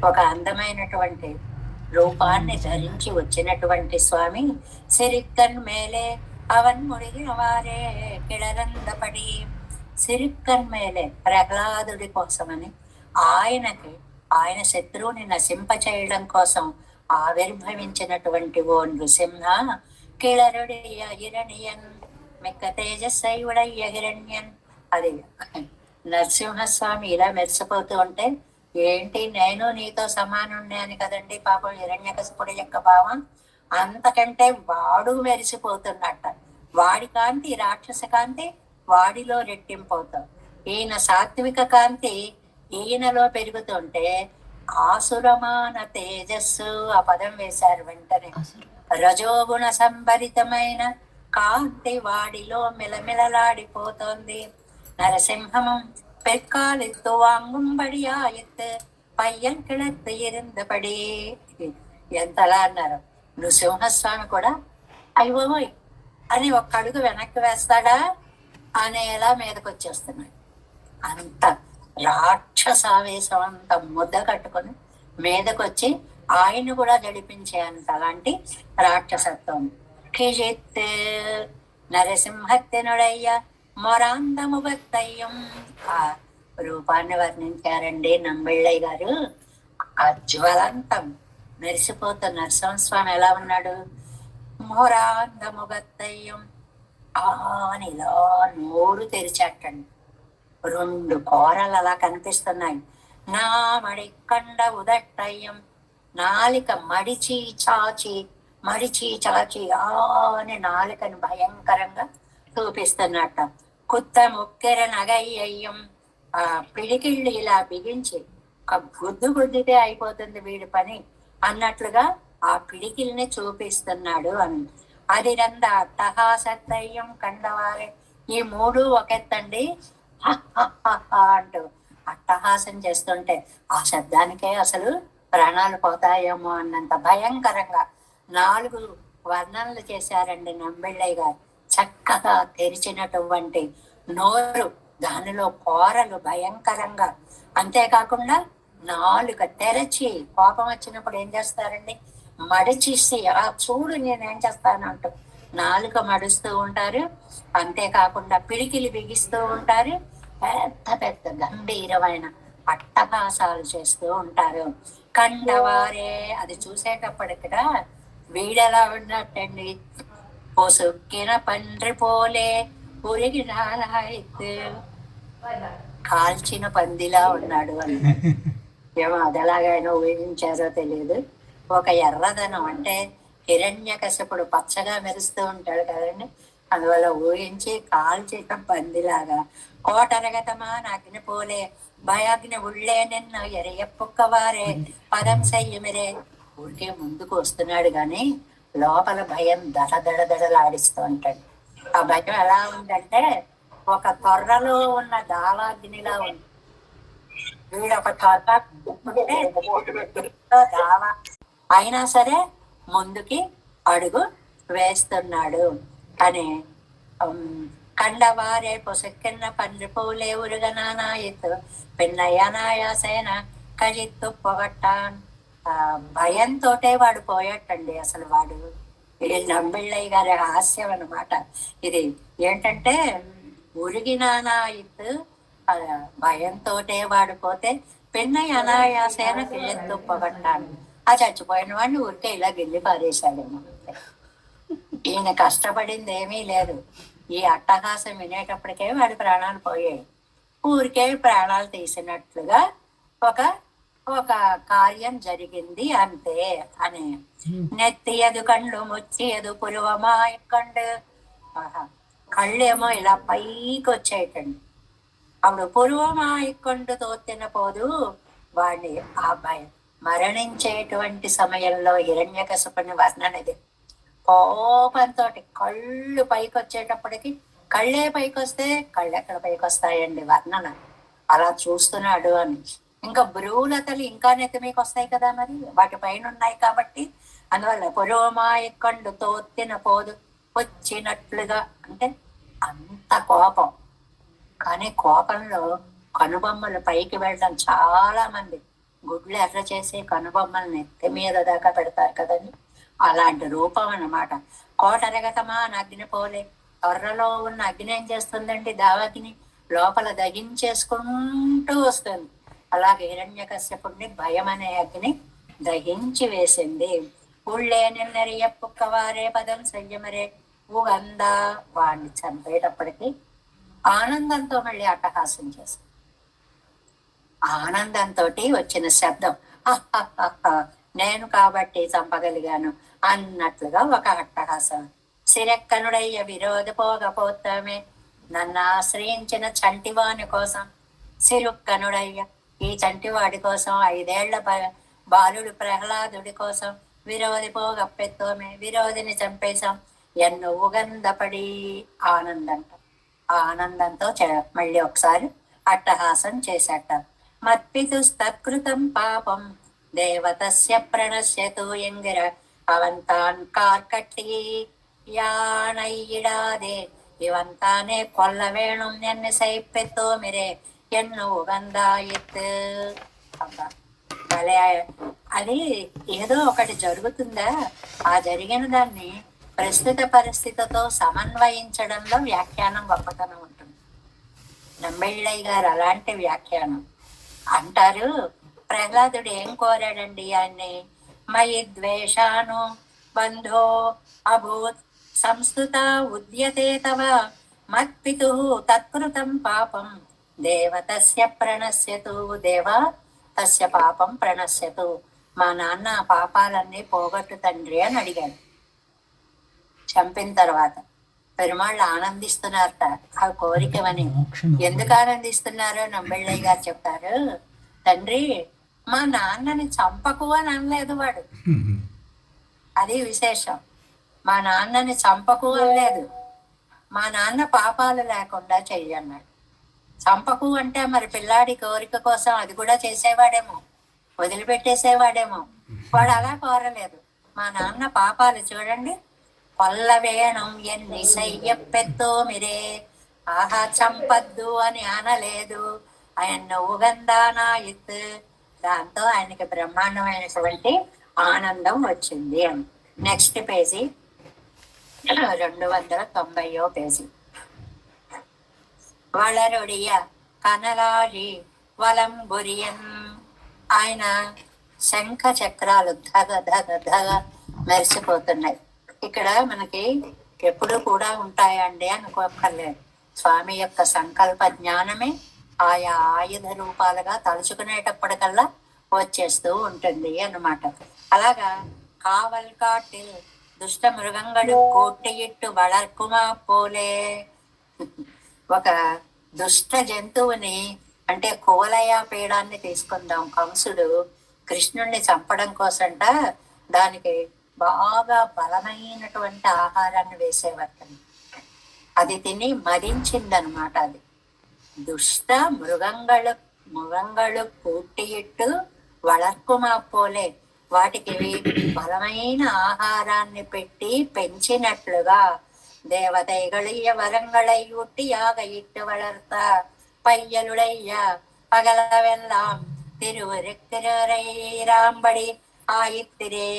Speaker 1: ఒక అందమైనటువంటి రూపాన్ని ధరించి వచ్చినటువంటి స్వామి. సిరిక్కన్ మేలే అవన్ ముడిగిన వారే కిళరందపడి. సిరిక్కన్ మేలే ప్రహ్లాదుడి కోసమని ఆయన శత్రువుని నశింప చేయడం కోసం ఆవిర్భవించినటువంటి ఓ నృసింహ కిళరుడియ హిరణ్యన్ మిక్క తేజస్సైవుడయ్య హిరణ్యన్. అది నరసింహస్వామి ఇలా మెరిసిపోతూ ఉంటే, ఏంటి నేను నీతో సమానుణ్ణి అని కదండి పాపం హిరణ్యకశిపుడి యొక్క భావం. అంతకంటే వాడు మెరిసిపోతున్నట్ట. వాడి కాంతి రాక్షస కాంతి వాడిలో రెట్టింపవుతాం. ఈయన సాత్విక కాంతి ఈయనలో పెరుగుతుంటే ఆసురమాన తేజస్సు, ఆ పదం వేశారు వెంటనే. రజోగుణ సంభరితమైన కాంతి వాడిలో మిలమిలలాడిపోతోంది. నరసింహం పెక్కాలిత్తు వాంగుంబడియాయత్ పయ్యన్ కిళత్తు ఇరిందపడి. ఎంతలా అన్నారు. నృసింహస్వామి కూడా అయ్యోయ్ అని ఒక్క అడుగు వెనక్కి వేస్తాడా అనేలా మీదకి వచ్చేస్తున్నాడు. అంత రాక్షసావేశం అంత ముద్ద కట్టుకొని మీదకొచ్చి ఆయన కూడా జడిపించే అంత అలాంటి రాక్షసత్వం. కిజిత్ నరసింహత్యనుడయ్య మొరాందము భక్తయ్యం. ఆ రూపాన్ని వర్ణించారండి నంబిళ్ళయ్య గారు. అజ్వలంతం మెరిసిపోతున్న నరసింహస్వామి ఎలా ఉన్నాడు. మొరాందము భక్తయ్యం అని ఇలా నోరు తెరిచాటండి. 2 కోరలు అలా కనిపిస్తున్నాయి. నా మడికండ ఉదట్టయ్యం, నాలిక మడిచి చాచి అని నాలికను భయంకరంగా చూపిస్తున్నట్ట. కుత్త ముక్కెర నగయ్యం, ఆ పిడికిళ్ళు ఇలా బిగించి ఒక గుద్దితే అయిపోతుంది వీడి పని అన్నట్లుగా ఆ పిడికిల్ని చూపిస్తున్నాడు అని. అది రంద అట్టహాసత్తయ్యం కండవారే. ఈ 3 ఒకెత్తండి అంటూ అట్టహాసం చేస్తుంటే ఆ శబ్దానికే అసలు ప్రాణాలు పోతాయేమో అన్నంత భయంకరంగా 4 వర్ణనలు చేశారండి నంబిళ్ళయ్య గారు. చక్కగా తెరిచినటువంటి నోరు, దానిలో కోరలు భయంకరంగా. అంతేకాకుండా 4 తెరచి కోపం వచ్చినప్పుడు ఏం చేస్తారండి, మడిచిసి ఆ చూడు నేనేం చేస్తాను అంటూ 4 మడుస్తూ ఉంటారు. అంతేకాకుండా పిడికిలి బిగిస్తూ ఉంటారు. పెద్ద పెద్ద గంభీరమైన అట్టహాసాలు చేస్తూ ఉంటారు. కండవారే అది చూసేటప్పటికట వీడెలా ఉన్నట్టండి, పొసుక్కిన పండ్రి పోలే ఉరిగి నారాయిత్, కాల్చిన పందిలా ఉన్నాడు అని. ఏమో అది ఎలాగైనా ఊహించారో తెలియదు. ఒక ఎర్రదనం అంటే హిరణ్యకశిపుడు పచ్చగా మెరుస్తూ ఉంటాడు కదండి, అందువల్ల ఊహించి కాల్చిన పందిలాగా. కోటరగతమా అగ్ని పోలే భయాగ్ని ఉళ్ళే నిన్న ఎరయప్పుక్కవారే పదం చెయ్యమిరే. ఊరికే ముందుకు వస్తున్నాడు గాని లోపల భయం దడదడదడలాడిస్తూ ఉంటాడు. ఆ భయం ఎలా ఉందంటే ఒక త్వరలో ఉన్న దావాగ్నిలా ఉంది. వీడొక త్వర దావా అయినా సరే ముందుకి అడుగు వేస్తున్నాడు అని. కండవారే పొసక్కిన్న పండ్రి పూలే ఉరుగనానాయిత్ పిన్నయ్యనాయాసేన కజిత్తు పొగట్టాన్. భయంతోటే వాడు పోయాటండి. అసలు వాడు ఇది నంబిళ్ళయ్య గారి హాస్యం అన్నమాట. ఇది ఏంటంటే ఉరిగినానాయిత్ భయంతోటే వాడు పోతే పిన్నయ్య అనాయాసేన కిళ్ళెత్తు పొగట్టాను. ఆ చచ్చిపోయిన వాడిని ఊరికే ఇలా గిల్లి పారేశాడేమో. ఈయన కష్టపడింది ఏమీ లేదు. ఈ అట్టహాసం వినేటప్పటికే వాడి ప్రాణాలు పోయాయి. ఊరికే ప్రాణాలు తీసినట్లుగా ఒక ఒక కార్యం జరిగింది అంతే అని. నెత్తియదు కండు ముచ్చియదు పురువమాయ కండు. కళ్ళేమో ఇలా పైకి వచ్చేయటండి. అప్పుడు పురువమాయికొండు తోత్తిన పోదు వాడిని ఆ భయం మరణించేటువంటి సమయంలో హిరణ్యకశిపుని వర్ణనది. కోపంతో కళ్ళు పైకి వచ్చేటప్పటికి కళ్ళే పైకి వస్తే కళ్ళు ఎక్కడ పైకి వస్తాయండి వర్ణన. అలా చూస్తున్నాడు అని. ఇంకా భ్రూలతలు ఇంకా నెత్తి మీకు వస్తాయి కదా, మరి వాటి పైన ఉన్నాయి కాబట్టి అందువల్ల పురోమాయికొండు తోత్తిన పోదు వచ్చినట్లుగా. అంటే అంత కోపం. కానీ కోపంలో కనుబొమ్మలు పైకి వెళ్ళడం, చాలా మంది గుడ్లు ఎర్ర చేసి కనుబొమ్మలు నెత్తి మీద దాకా పెడతారు కదండి, అలాంటి రూపం అన్నమాట. కోటరగతమా అని అగ్ని పోలే. త్వరలో ఉన్న అగ్ని ఏం చేస్తుందండి, దావగ్ని లోపల దహించేసుకుంటూ వస్తుంది. అలాగే హిరణ్యకశ్యపుడిని భయం అనే అగ్ని దహించి వేసింది. ఊళ్ళే నిన్నరియ పుక్కవారే పదం సంయమరే ఊగందా. వాడిని చంపేటప్పటికి ఆనందంతో మళ్ళీ అట్టహాసం చేశారు. ఆనందంతో వచ్చిన శబ్దం నేను కాబట్టి చంపగలిగాను అన్నట్లుగా ఒక అట్టహాసం. సిరెక్కనుడయ్య విరోధ పోగపోతామే, నన్ను ఆశ్రయించిన చంటివాని కోసం సిరుక్కనుడయ్య, ఈ చంటివాడి కోసం 5 ఏళ్ల బాలుడు ప్రహ్లాదుడి కోసం విరోధి పోగప్పెత్తోమే, విరోధిని చంపేశాం ఎన్ను ఉగంధపడి. ఆనందంట. ఆనందంతో మళ్ళీ ఒకసారి అట్టహాసం చేశాట. మత్పితుస్తత్కృతం పాపం దేవతస్య ప్రణశ్యతు ఎంగిర అవంతాన్ కార్కట్టి యానయ్యిడాదే ఇవంతానే కొల్ల వేణుం ఎన్ని సైపెత్తో మిరే ఎన్ను ఉగందాయిత్. భలే, అది ఏదో ఒకటి జరుగుతుందా, ఆ జరిగిన దాన్ని ప్రస్తుత పరిస్థితితో సమన్వయించడంలో వ్యాఖ్యానం గొప్పతనం ఉంటుంది. నంబెళ్ళయ్య గారు అలాంటి వ్యాఖ్యానం అంటారు. ప్రహ్లాదుడు ఏం కోరాడండి ఆయన్ని? మయి ద్వేషాను బంధో అభూత్ సంస్థుత ఉద్యతే తవ మత్పితు తత్కృతం పాపం దేవతస్య ప్రణశ్యతు. దేవా తస్య పాపం ప్రణశ్యతు, మా నాన్న పాపాలన్నీ పోగొట్టు తండ్రి అని అడిగాడు. చంపిన తర్వాత పెరుమాళ్ళు ఆనందిస్తున్నారట ఆ కోరికవని. ఎందుకు ఆనందిస్తున్నారో నంబెళ్ళయ్య గారు చెప్తారు. తండ్రి మా నాన్నని చంపకు అని అనలేదు వాడు, అది విశేషం. మా నాన్నని చంపకు అనలేదు, మా నాన్న పాపాలు లేకుండా చెయ్యన్నాడు. చంపకు అంటే మరి పిల్లాడి కోరిక కోసం అది కూడా చేసేవాడేమో, వదిలిపెట్టేసేవాడేమో. వాడు అలా కోరలేదు. మా నాన్న పాపాలు చూడండి, కొల్ల వేణం ఎన్ని సయ్యప్పెత్తో మిరే, ఆహా చంపద్దు అని అనలేదు, ఆయన ఉగందానా ఇత్. దాంతో ఆయనకి బ్రహ్మాండమైనటువంటి ఆనందం వచ్చింది అని. నెక్స్ట్ పేజీ 290వ పేజీ. వళరొడియ కనలాడి వలంబురియన్. ఆయన శంఖ చక్రాలు ధగ ధగ ధగ మెరిసిపోతున్నాయి. ఇక్కడ మనకి ఎప్పుడు కూడా ఉంటాయండి అనుకోక్కర్లేదు. స్వామి యొక్క సంకల్ప జ్ఞానమే ఆయా ఆయుధ రూపాలుగా తలుచుకునేటప్పటికల్లా వచ్చేస్తూ ఉంటుంది అన్నమాట. అలాగా కావల్ కాటిల్ దుష్ట మృగంగడు కోట్టియిట్టు వళర్కుమా పోలే. ఒక దుష్ట జంతువుని అంటే కువలయ పీడాన్ని తీసుకుందాం. కంసుడు కృష్ణుణ్ణి చంపడం కోసంట దానికి బాగా బలమైనటువంటి ఆహారాన్ని వేసేవారు. అది తిని మదించిందనమాట. అది దుష్ట మృగంగళు పూట్టియిట్టు వళర్కుమా పోలే, వాటికి బలమైన ఆహారాన్ని పెట్టి పెంచినట్లుగా దేవతైగళయ్య వరంగళై ఉట్టి యాగ ఇట్టు వళర్త పయ్యలుడయ్య పగలవెల్లాం తిరువరెక్కిరాంబడి ఆయిత్తిరే.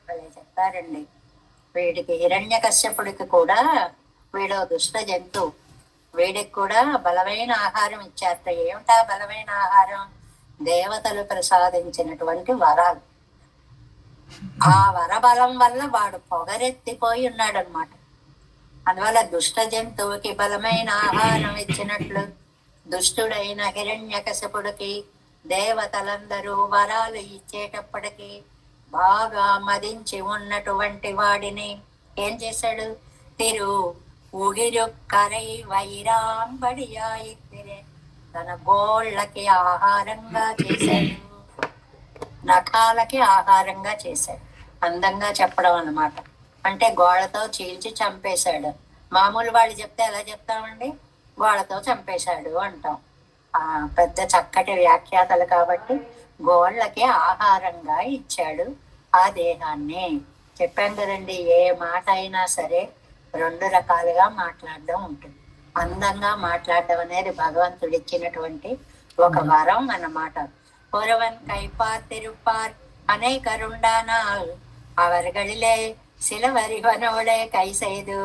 Speaker 1: అలా చెప్తారండి. వీడికి హిరణ్యకశ్యపుడికి కూడా వీడు దుష్ట జంతువు, వీడికి కూడా బలమైన ఆహారం ఇచ్చారట. ఏమిటా బలమైన ఆహారం? దేవతలు ప్రసాదించినటువంటి వరాలు. ఆ వరబలం వల్ల వాడు పొగరెత్తిపోయి ఉన్నాడు అనమాట. అందువల్ల దుష్ట జంతువుకి బలమైన ఆహారం ఇచ్చినట్లు దుష్టుడైన హిరణ్యకశపుడికి దేవతలందరూ వరాలు ఇచ్చేటప్పటికి బాగా మదించి ఉన్నటువంటి వాడిని ఏం చేశాడు? తిరు ఉగిరు కరై వైరాంబడియాయిత్తిరే, తన గోళ్ళకి ఆహారంగా చేశాడు, నఖాలకి ఆహారంగా చేశాడు. అందంగా చెప్పడం అన్నమాట. అంటే గోళ్ళతో చీల్చి చంపేశాడు. మామూలు వాళ్ళు చెప్తే ఎలా చెప్తామండి? గోళ్ళతో చంపేశాడు అంటాం. పెద్ద చక్కటి వ్యాఖ్యాతలు కాబట్టి గోళ్ళకి ఆహారంగా ఇచ్చాడు ఆ దేహాన్ని. చెప్పాం కదండి, ఏ మాట అయినా సరే 2 రకాలుగా మాట్లాడడం ఉంటుంది. అందంగా మాట్లాడడం అనేది భగవంతుడు ఇచ్చినటువంటి ఒక వరం అన్నమాట. ஒருவன் கை பார்த்திருப்பார் அனைகருண்டானால் அவர்களிலே சிலவரிவனோடே கை செய்து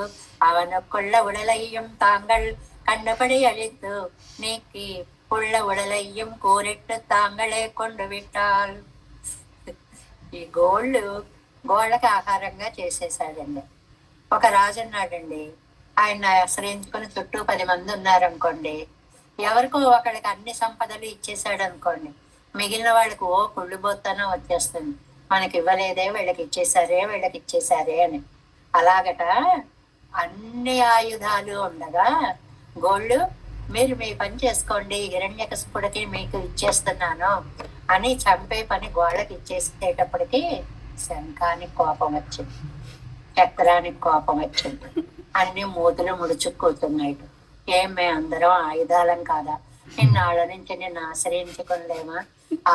Speaker 1: அவனுக்குள்ள உடலையும் தாங்கள் கண்டபடி அழித்து நீக்கி உள்ள உடலையும் கூறிட்டு தாங்களே கொண்டு விட்டால். ఈ గోళ్ళు గోళ్ళకి ఆహారంగా చేసేసాడండి. ఒక రాజు ఉన్నాడండి, ఆయన ఆశ్రయించుకుని చుట్టూ 10 మంది ఉన్నారనుకోండి, ఎవరికో ఒకళ్ళకి అన్ని సంపదలు ఇచ్చేసాడు అనుకోండి, మిగిలిన వాళ్ళకి ఓ కుళ్ళిపోతానో వచ్చేస్తుంది, మనకి ఇవ్వలేదే, వీళ్ళకి ఇచ్చేసారే అని. అలాగట అన్ని ఆయుధాలు ఉండగా గోళ్ళు మీరు మీ పని చేసుకోండి, హిరణ్యకశిపుడికి మీకు ఇచ్చేస్తున్నాను అని చంపే పని గోళ్ళకి ఇచ్చేసేటప్పటికి శంఖానికి కోపం వచ్చింది, చక్రానికి కోపం వచ్చింది, అన్ని మూతులు ముడుచుక్కుతున్నాయి. ఏం అందరం ఆయుధాలం కాదా, నిన్నాళ్ళ నుంచి నిన్ను ఆశ్రయించుకోలేమా,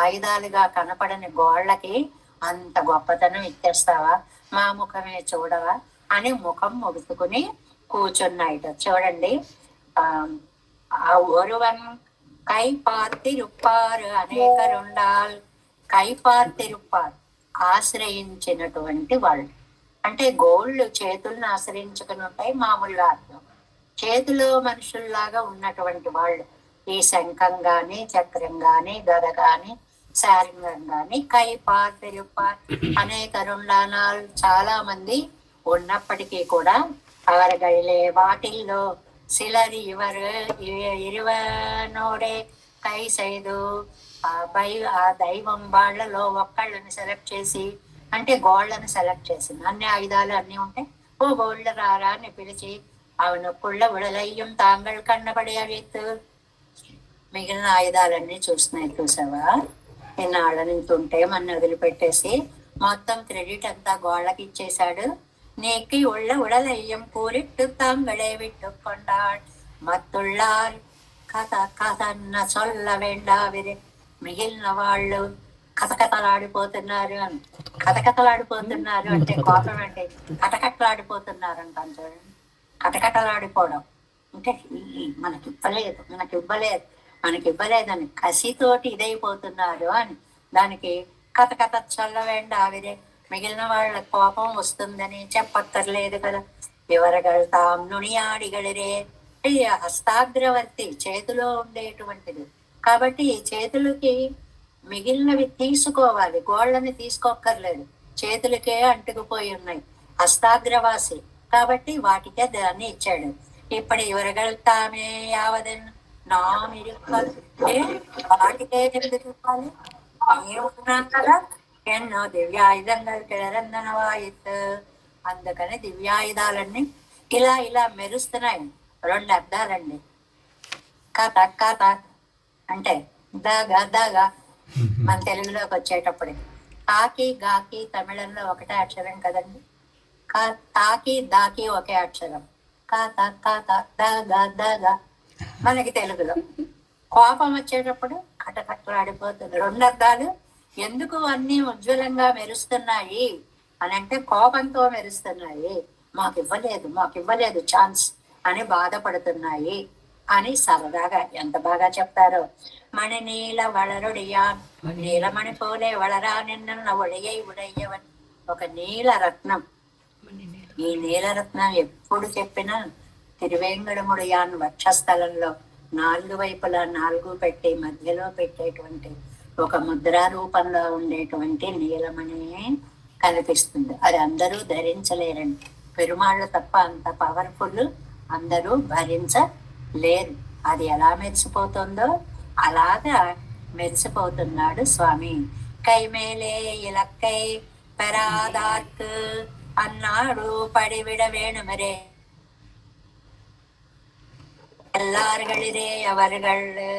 Speaker 1: ఆయుధాలుగా కనపడని గోళ్ళకి అంత గొప్పతనం ఇచ్చేస్తావా, మా ముఖమే చూడవా అని ముఖం ముడుచుకుని కూర్చున్నాయిట. చూడండి, ஒருவன் கை பார்த்திருப்பாరు అనేకరుండాల్, కై పార్తిరుప్పారు ఆశ్రయించినటువంటి వాళ్ళు. అంటే గోళ్ళు చేతులను ఆశ్రయించుకుని ఉంటాయి మామూలుగా అర్థం. చేతిలో మనుషుల్లాగా ఉన్నటువంటి వాళ్ళు ఈ శంఖం గాని, చక్రం గాని, గద గాని, శారింగం గాని కై పార్తిరుప్పార్ అనేకరుండానాలు చాలా మంది ఉన్నప్పటికీ కూడా అవరగైలే వాటిల్లో சிலர் இருவனோడే కై సైదు ఆ దైవం వాళ్ళలో ఒక్కళ్ళని సెలెక్ట్ చేసి, అంటే గోళ్ళని సెలెక్ట్ చేసింది. అన్ని ఆయుధాలు అన్ని ఉంటాయి, ఓ గోళ్ళు రారా అని పిలిచి అవనొక్కుళ్ళ ఉడలయ్యం తాంగళ్ళు కన్నబడి అడిగితూ మిగిలిన ఆయుధాలన్నీ చూసావా, నిన్నాళ్ళ నుంచి ఉంటే మన వదిలిపెట్టేసి మొత్తం క్రెడిట్ అంతా గోళ్ళకి ఇచ్చేశాడు. நீக்கி உள்ள உடலையும் கூறிட்டு தாங்களே விட்டு கொண்டாள் మత్తుళ్ళార్ కథన్న చొల్ల వేండావిరి. మిగిలిన వాళ్ళు కథకథలాడిపోతున్నారు అని, కథకథలాడిపోతున్నారు అంటే కోపం అంటే కటకట్లాడిపోతున్నారు అంటాను చూడండి. కటకటలాడిపోవడం అంటే మనకి ఇవ్వలేదని కసితోటి ఇదైపోతున్నారు అని. దానికి కథ చొల్ల వేండావిరే, మిగిలిన వాళ్ళ కోపం వస్తుందని చెప్పక్కర్లేదు కదా. వివరగలు తాం నునియాడిగలిరే, హస్తాగ్రవర్తి చేతిలో ఉండేటువంటిది కాబట్టి ఈ చేతులకి మిగిలినవి తీసుకోవాలి, గోళ్ళని తీసుకోక్కర్లేదు, చేతులకే అంటుకుపోయి ఉన్నాయి. హస్తాగ్రవాసి కాబట్టి వాటికే దాన్ని ఇచ్చాడు. ఇప్పుడు ఇవరగలు తామే యావదన్ నామిరుక్కాలి, వాటికే ఇవ్వాలి ఏమున్నాం కదా. ఎన్నో దివ్యాయుధంగా కిళరందనవాయిత్. అందుకని దివ్యాయుధాలన్నీ ఇలా మెరుస్తున్నాయి. 2 అర్థాలండి. కథ అంటే దాగా మన తెలుగులోకి వచ్చేటప్పుడు కాకి గాకి తమిళంలో ఒకటే అక్షరం కదండి. తాకి దాకి ఒకే అక్షరం. దాగా మనకి తెలుగులో. కోపం వచ్చేటప్పుడు కటకట్లాడిపోతుంది. 2 అర్థాలు. ఎందుకు అన్ని ఉజ్వలంగా మెరుస్తున్నాయి అని అంటే కోపంతో మెరుస్తున్నాయి, మాకు ఇవ్వలేదు ఛాన్స్ అని బాధపడుతున్నాయి అని సరదాగా ఎంత బాగా చెప్తారో. మణి నీల వళరుడియా నీలమణి పోలే వళరా నిన్న ఒడియై ఉడయ్యవని. ఒక నీలరత్నం. ఈ నీలరత్నం ఎప్పుడు చెప్పినా తిరువేంగడముడియాన్ వక్షస్థలంలో 4 వైపులా 4 పెట్టి మధ్యలో పెట్టేటువంటి ఒక ముద్రా రూపంలో ఉండేటువంటి నీలమణి కనిపిస్తుంది. అది అందరూ ధరించలేరండి. పెరుమాళ్ళు తప్ప అంత పవర్ఫుల్ అందరూ భరించలేరు. అది ఎలా మెరిసిపోతుందో అలాగా మెరిసిపోతున్నాడు స్వామి. కైమేలే ఇలక్కై పెరాదార్క్ అన్నాడు పడివిడ వేణుమరే ఎల్లారుగళిరే ఎవరుగళ్ళు.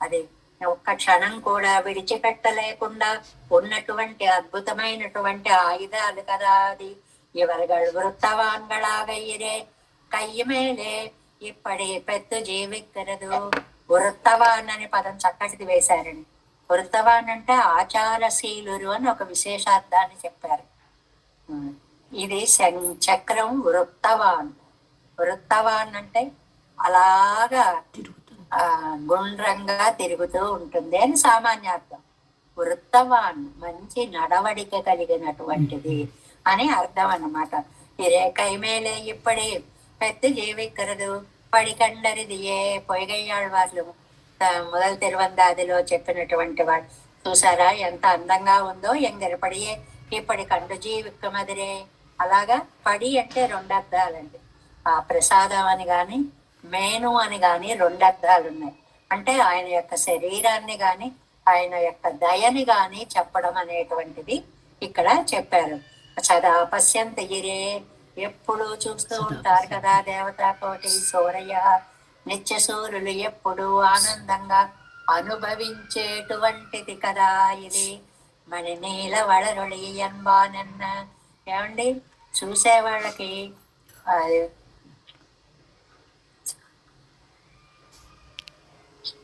Speaker 1: అది ఒక్క క్షణం కూడా విడిచిపెట్టలేకుండా ఉన్నటువంటి అద్భుతమైనటువంటి ఆయుధాలు కదా అది. ఇవరుగళ్ వృత్తవాన్గళాగయ్యరే కయ్యమేలే ఇప్పటి పెద్ద జీవిక్కరదు. వృత్తవాన్ అనే పదం చక్కటిది వేశారండి. వృత్తవాన్ అంటే ఆచారశీలురు అని ఒక విశేషార్థాన్ని చెప్పారు. ఇది చక్రం వృత్తవాన్ అంటే అలాగా గుండ్రంగా తిరుగుతూ ఉంటుంది అని సామాన్యార్థం. వృత్తవాన్ మంచి నడవడిక కలిగినటువంటిది అని అర్థం అన్నమాట. ఇరే కైమేలే ఇప్పటి పెద్ద జీవిక్కరదు పడికండరిది ఏ పొయ్యగయ్యాడు వాళ్ళు முதல் திருவந்தாதிలో చెప్పినటువంటి వాడు చూసారా ఎంత అందంగా ఉందో. ఎంగరపడియే ఇప్పటి కండుజీ విక్కమదిరే. అలాగా పడి అంటే 2 అర్థాలండి. ఆ ప్రసాదం అని గాని మేను అని గాని 2 అర్థాలు ఉన్నాయి. అంటే ఆయన యొక్క శరీరాన్ని గాని ఆయన యొక్క దయని గాని చెప్పడం అనేటువంటిది ఇక్కడ చెప్పారు. సదా పశ్యంత ఇరే, ఎప్పుడు చూస్తూ ఉంటారు కదా దేవతా కోటి సూరయ్య, నిత్య సూర్యులు ఎప్పుడు ఆనందంగా అనుభవించేటువంటిది కదా ఇది. మణి నీల వళరుళి ఎన్బానన్న. ఏమండి, చూసే వాళ్ళకి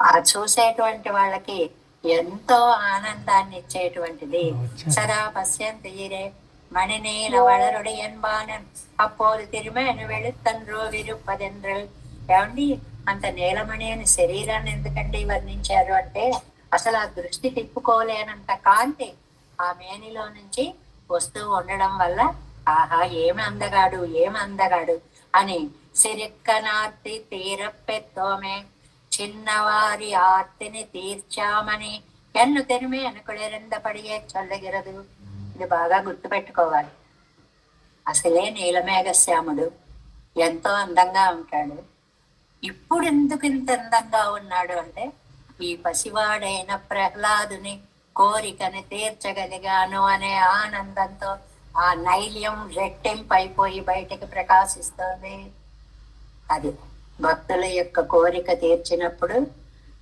Speaker 1: ఆ చూసేటువంటి వాళ్ళకి ఎంతో ఆనందాన్ని ఇచ్చేటువంటిది. సదా పశ్యంతి ఇరే మణినీల వళరుడి ఎన్బానన్ అప్పోదు తిరుమేను వెళుతండ్రు విరుపదెండ్రు. ఏమండి, అంత నీలమణి అని శరీరాన్ని ఎందుకండి వర్ణించారు అంటే, అసలు ఆ దృష్టి తిప్పుకోలేనంత కాంతి ఆ మేనిలో నుంచి వస్తూ ఉండడం వల్ల ఆహా ఏమి అందగాడు ఏమి అందగాడు అని సిరిక్కనార్తి తీరప్పెత్తోమే చిన్నవారి ఆర్తిని తీర్చామని ఎన్ను తెరిమే అనుకుళెరందపడియే చల్లగిరదు. ఇది బాగా గుర్తు పెట్టుకోవాలి. అసలే నీలమేఘశ్యాముడు ఎంతో అందంగా ఉంటాడు. ఇప్పుడు ఎందుకు ఇంత అందంగా ఉన్నాడు అంటే, ఈ పసివాడైన ప్రహ్లాదుని కోరికని తీర్చగలిగాను అనే ఆనందంతో ఆ నైల్యం రెట్టింపైపోయి బయటికి ప్రకాశిస్తోంది. అది భక్తుల యొక్క కోరిక తీర్చినప్పుడు,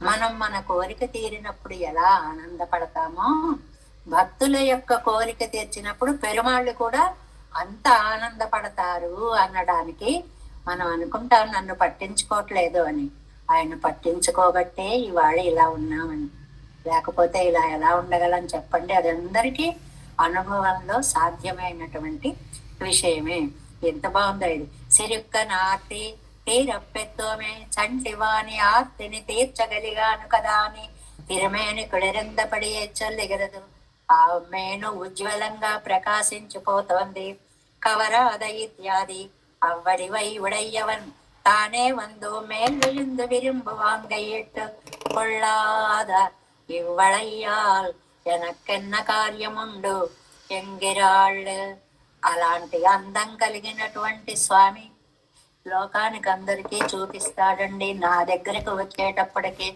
Speaker 1: మనం మన కోరిక తీరినప్పుడు ఎలా ఆనందపడతామో, భక్తుల యొక్క కోరిక తీర్చినప్పుడు పెరుమాళ్ళు కూడా అంత ఆనందపడతారు అనడానికి మనం అనుకుంటాం నన్ను పట్టించుకోవట్లేదు అని. ఆయన పట్టించుకోబట్టే ఇవాళ ఇలా ఉన్నామని. లేకపోతే ఇలా ఎలా ఉండగలని చెప్పండి. అది అందరికీ అనుభవంలో సాధ్యమైనటువంటి విషయమే. ఎంత బాగుందో ఇది. సిరుక్క నాటి తీరప్పెత్తోమే చంటివాని ఆర్తిని తీర్చగలిగాను కదా అని తిరమేని కుళెరందపడి చల్లిగరదు. ఆ మేను ఉజ్వలంగా ప్రకాశించిపోతోంది. కవరాద ఇత్యాది అవ్వడివై ఉడయ్యవన్ தானே வந்து மேல் விழுந்து விரும்புவாங்கையிட்டு கொள்ளாத ఇవ్వళయ్యాల్ ఎనకెన్న కార్యముండు ఎంగిరాళ్ళు. అలాంటి అందం కలిగినటువంటి స్వామి లోకానికి అందరికీ చూపిస్తాడండి. నా దగ్గరకు వచ్చేటప్పటికి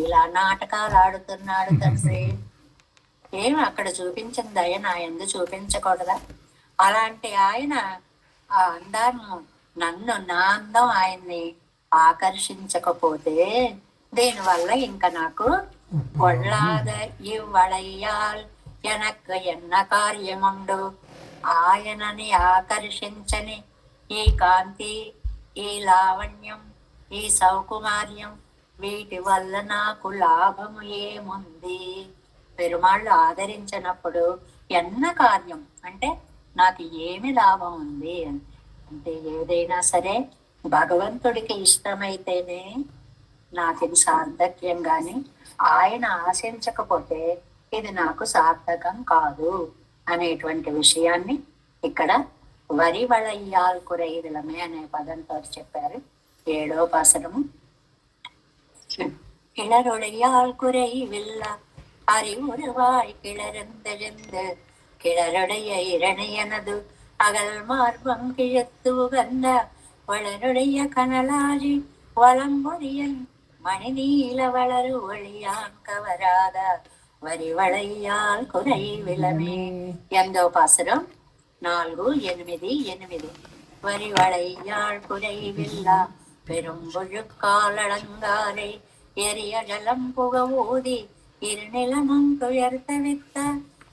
Speaker 1: ఇలా నాటకాలు ఆడుతున్నాడు తండ్రి. ఏం అక్కడ చూపించిన దయ నా ఎందు చూపించకూడదా? అలాంటి ఆయన ఆ అందాన్ని నా అందం ఆయన్ని ఆకర్షించకపోతే దీనివల్ల ఇంకా నాకు కొల్లాద ఇవ్వళయ్యాల్ ఎనక్ ఎన్న కార్యముండు. ఆయనని ఆకర్షించని ఈ కాంతి, ఈ లావణ్యం, ఈ సౌకుమార్యం, వీటి వల్ల నాకు లాభము ఏముంది? పెరుమాళ్ళు ఆదరించినప్పుడు ఎన్న కార్యం అంటే నాకు ఏమి లాభం ఉంది అంటే, ఏదైనా సరే భగవంతుడికి ఇష్టమైతేనే నాకు ఇది సార్థక్యం. గాని ఆయన ఆశించకపోతే ఇది నాకు సార్థకం కాదు అనేటువంటి విషయాన్ని ఇక్కడ వరి వళయ్యాల్ కురైదులమే అనే పదంతో చెప్పారు. 7వ పాసనము. கிளரொடையால் குறைவில்ல அறிவுருவாய் கிளறந்தெழுந்து கிளருடைய இரணையனது அகல் மார்பம் கிழத்து உகந்த வளருடைய கனலாழி வளம்பொரியன் மணி நீல வளரு ஒளியான் கவராத వరి వళయ్యాల్ కురై విలమే. 8వ పాసరం 4, 8, 8. వరి వళయ్యాల్ కురై విల్ల பெரும்பொழுக்காலடங்காரை எரிய ஜலம் புக ஊதி இருநிலமும் துயர்த்த வித்த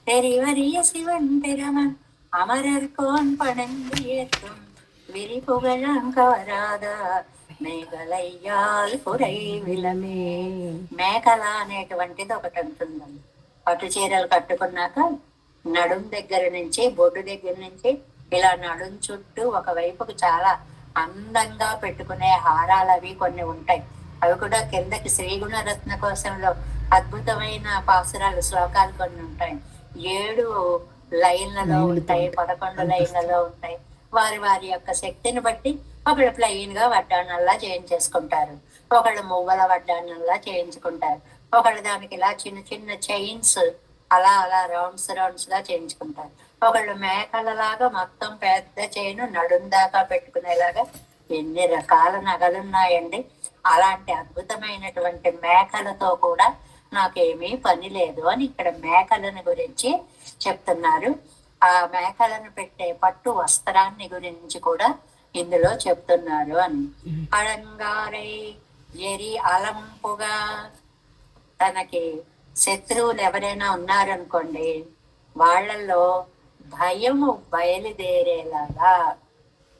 Speaker 1: தெரிவரிய சிவன் பிரமன் அமரர்கோன் பணங்கு ஏற்றும் விரி புகழங்கவராத మేఘలయ్యాల్ కురై విలమే. మేఘల అనేటువంటిది ఒకటి ఉంటుందండి. పట్టు చీరలు కట్టుకున్నాక నడుం దగ్గర నుంచి బొడ్డు దగ్గర నుంచి ఇలా నడుం చుట్టూ ఒకవైపుకు చాలా అందంగా పెట్టుకునే హారాలు అవి కొన్ని ఉంటాయి. అవి కూడా కిందకి శ్రీగుణరత్న కోశంలో అద్భుతమైన పాసురాలు శ్లోకాలు కొన్ని ఉంటాయి. 7 లైన్లలో ఉంటాయి, 11 లైన్లలో ఉంటాయి. వారి వారి యొక్క శక్తిని బట్టి ఒకళ్ళు ప్లెయిన్ గా వడ్డాణంలా చేయించేసుకుంటారు, ఒకళ్ళు మువ్వల వడ్డాణంలా చేయించుకుంటారు, ఒకళ్ళు దానికి ఇలా చిన్న చిన్న చైన్స్ అలా అలా రౌండ్స్ గా చేయించుకుంటారు. ఒకళ్ళు మేకలలాగా మొత్తం పెద్ద చైను నడుం దాకా పెట్టుకునేలాగా ఎన్ని రకాల నగలున్నాయండి. అలాంటి అద్భుతమైనటువంటి మేకలతో కూడా నాకేమీ పని లేదు అని ఇక్కడ మేకలను గురించి చెప్తున్నారు. ఆ మేకలను పెట్టే పట్టు వస్త్రాన్ని గురించి కూడా ఇందులో చెప్తున్నారు అని. అలంగారై ఎరి అలంపుగా, తనకి శత్రువులు ఎవరైనా ఉన్నారనుకోండి, వాళ్ళల్లో భయము బయలుదేరేలాగా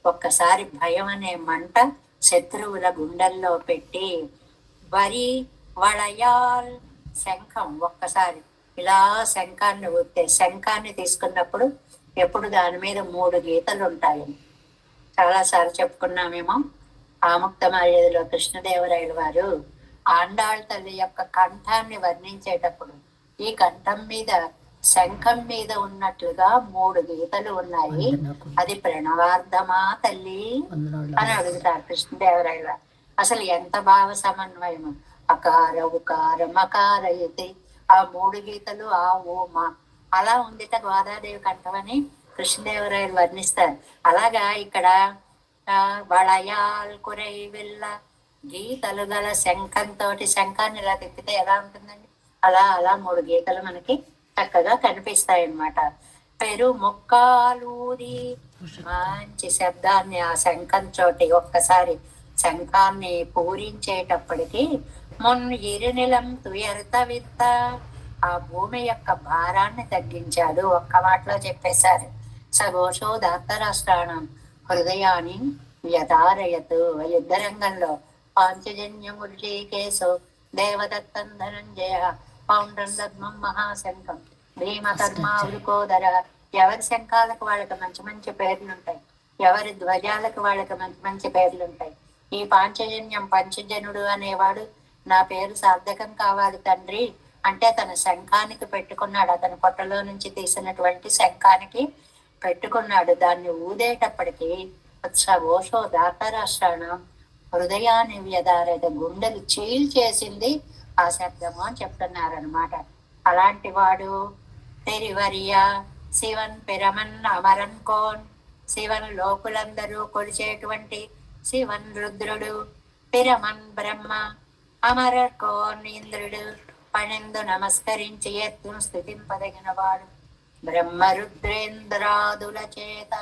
Speaker 1: ఒక్కసారి భయం అనే మంట శత్రువుల గుండెల్లో పెట్టి వరి వళయాల్ శంఖం ఒక్కసారి ఇలా శంఖాన్ని ఊతే, శంఖాన్ని తీసుకున్నప్పుడు ఎప్పుడు దాని మీద 3 గీతలు ఉంటాయి. చాలాసార్లు చెప్పుకున్నామేమో. ఆముక్త మర్యాదలో కృష్ణదేవరాయలు వారు ఆండాళ్ తల్లి యొక్క కంఠాన్ని వర్ణించేటప్పుడు ఈ కంఠం మీద శంఖం మీద ఉన్నట్లుగా 3 గీతలు ఉన్నాయి, అది ప్రణవార్థమా తల్లి అని అడుగుతారు కృష్ణదేవరాయలు. అసలు ఎంత భావ సమన్వయము! అకార ఉకార మకార ఇది ఆ 3 గీతలు ఆ ఓ మా అలా ఉందిట గోదాదేవి కంఠం అని కృష్ణదేవరాయలు వర్ణిస్తారు. అలాగా ఇక్కడ వళయాల్ కురై వెళ్ళ గీతలు గల శంఖంతో, శంఖాన్ని ఇలా తిప్పితే ఎలా ఉంటుందండి, అలా అలా 3 గీతలు మనకి చక్కగా కనిపిస్తాయి అన్నమాట. పెరు ముక్కాలూది మంచి శబ్దాన్ని ఆ శంఖం చోటి ఒక్కసారి శంఖాన్ని పూరించేటప్పటికి మొన్న ఇరునిలం తుయర్త విత్త, ఆ భూమి యొక్క భారాన్ని తగ్గించాడు. ఒక్క మాటలో చెప్పేశారు. సఘోషో దాత్తరాష్ట్రాణం హృదయాన్ని వ్యధారయతు. యుద్ధరంగంలో పాంచజన్యముర్లీకేశో దేవదత్తం ధనంజయ పౌండ్రం దద్మం మహాశంఖం భీమకర్మావృకోదర. ఎవరి శంఖాలకు వాళ్ళకి మంచి మంచి పేర్లుంటాయి, ఎవరి ధ్వజాలకు వాళ్ళకి మంచి మంచి పేర్లుంటాయి. ఈ పాంచజన్యం పంచజనుడు అనేవాడు నా పేరు సార్థకం కావాలి తండ్రి అంటే తన శంఖానికి పెట్టుకున్నాడు. అతని పొట్టలో నుంచి తీసినటువంటి శంఖానికి పెట్టుకున్నాడు. దాన్ని ఊదేటప్పటికి ఓషో దాతరాష్ట్రాణం హృదయాన్ని వ్యధారత, గుండెలు చీల్చేసింది ఆ శబ్దము అని చెప్తున్నారనమాట. అలాంటి వాడు తెరివరియ శివన్ పిరమన్ అమరన్ కోన్, శివన్ లోకులందరూ కొలిచేటువంటి శివన్ రుద్రుడు, పిరమన్ బ్రహ్మ, అమర కోన్ ఇంద్రుడు, పణిందు నమస్కరించి ఎత్తును స్థితింపదగిన వాడు, బ్రహ్మరుద్రేంద్రాదుల చేత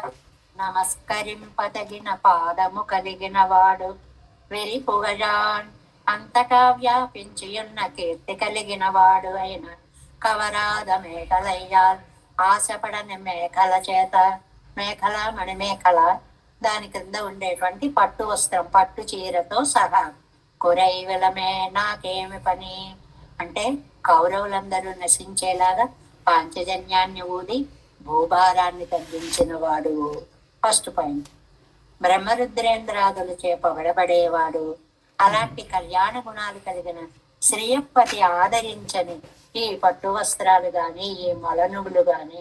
Speaker 1: నమస్కరింపదగిన పాదము కలిగిన వాడు, వెరి పొగజాన్ అంతటా వ్యాపించి ఉన్న కీర్తి కలిగిన వాడు అయిన కవరాద మేఘలయ్యాల్, ఆశపడని మేఘల చేత, మేఘల మణిమేఖల దాని క్రింద ఉండేటువంటి పట్టు వస్త్రం, పట్టు చీరతో సహా కురైవలమే నాకేమి పని అంటే కౌరవులందరూ నశించేలాగా పాంచజన్యాన్ని ఊది భూభారాన్ని తగ్గించిన వాడు. First point. బ్రహ్మరుద్రేంద్రాదులు పొగడబడేవాడు. అలాంటి కళ్యాణ గుణాలు కలిగిన శ్రీయప్పతి ఆదరించని ఈ పట్టు వస్త్రాలు గాని ఈ మలనుగులు గాని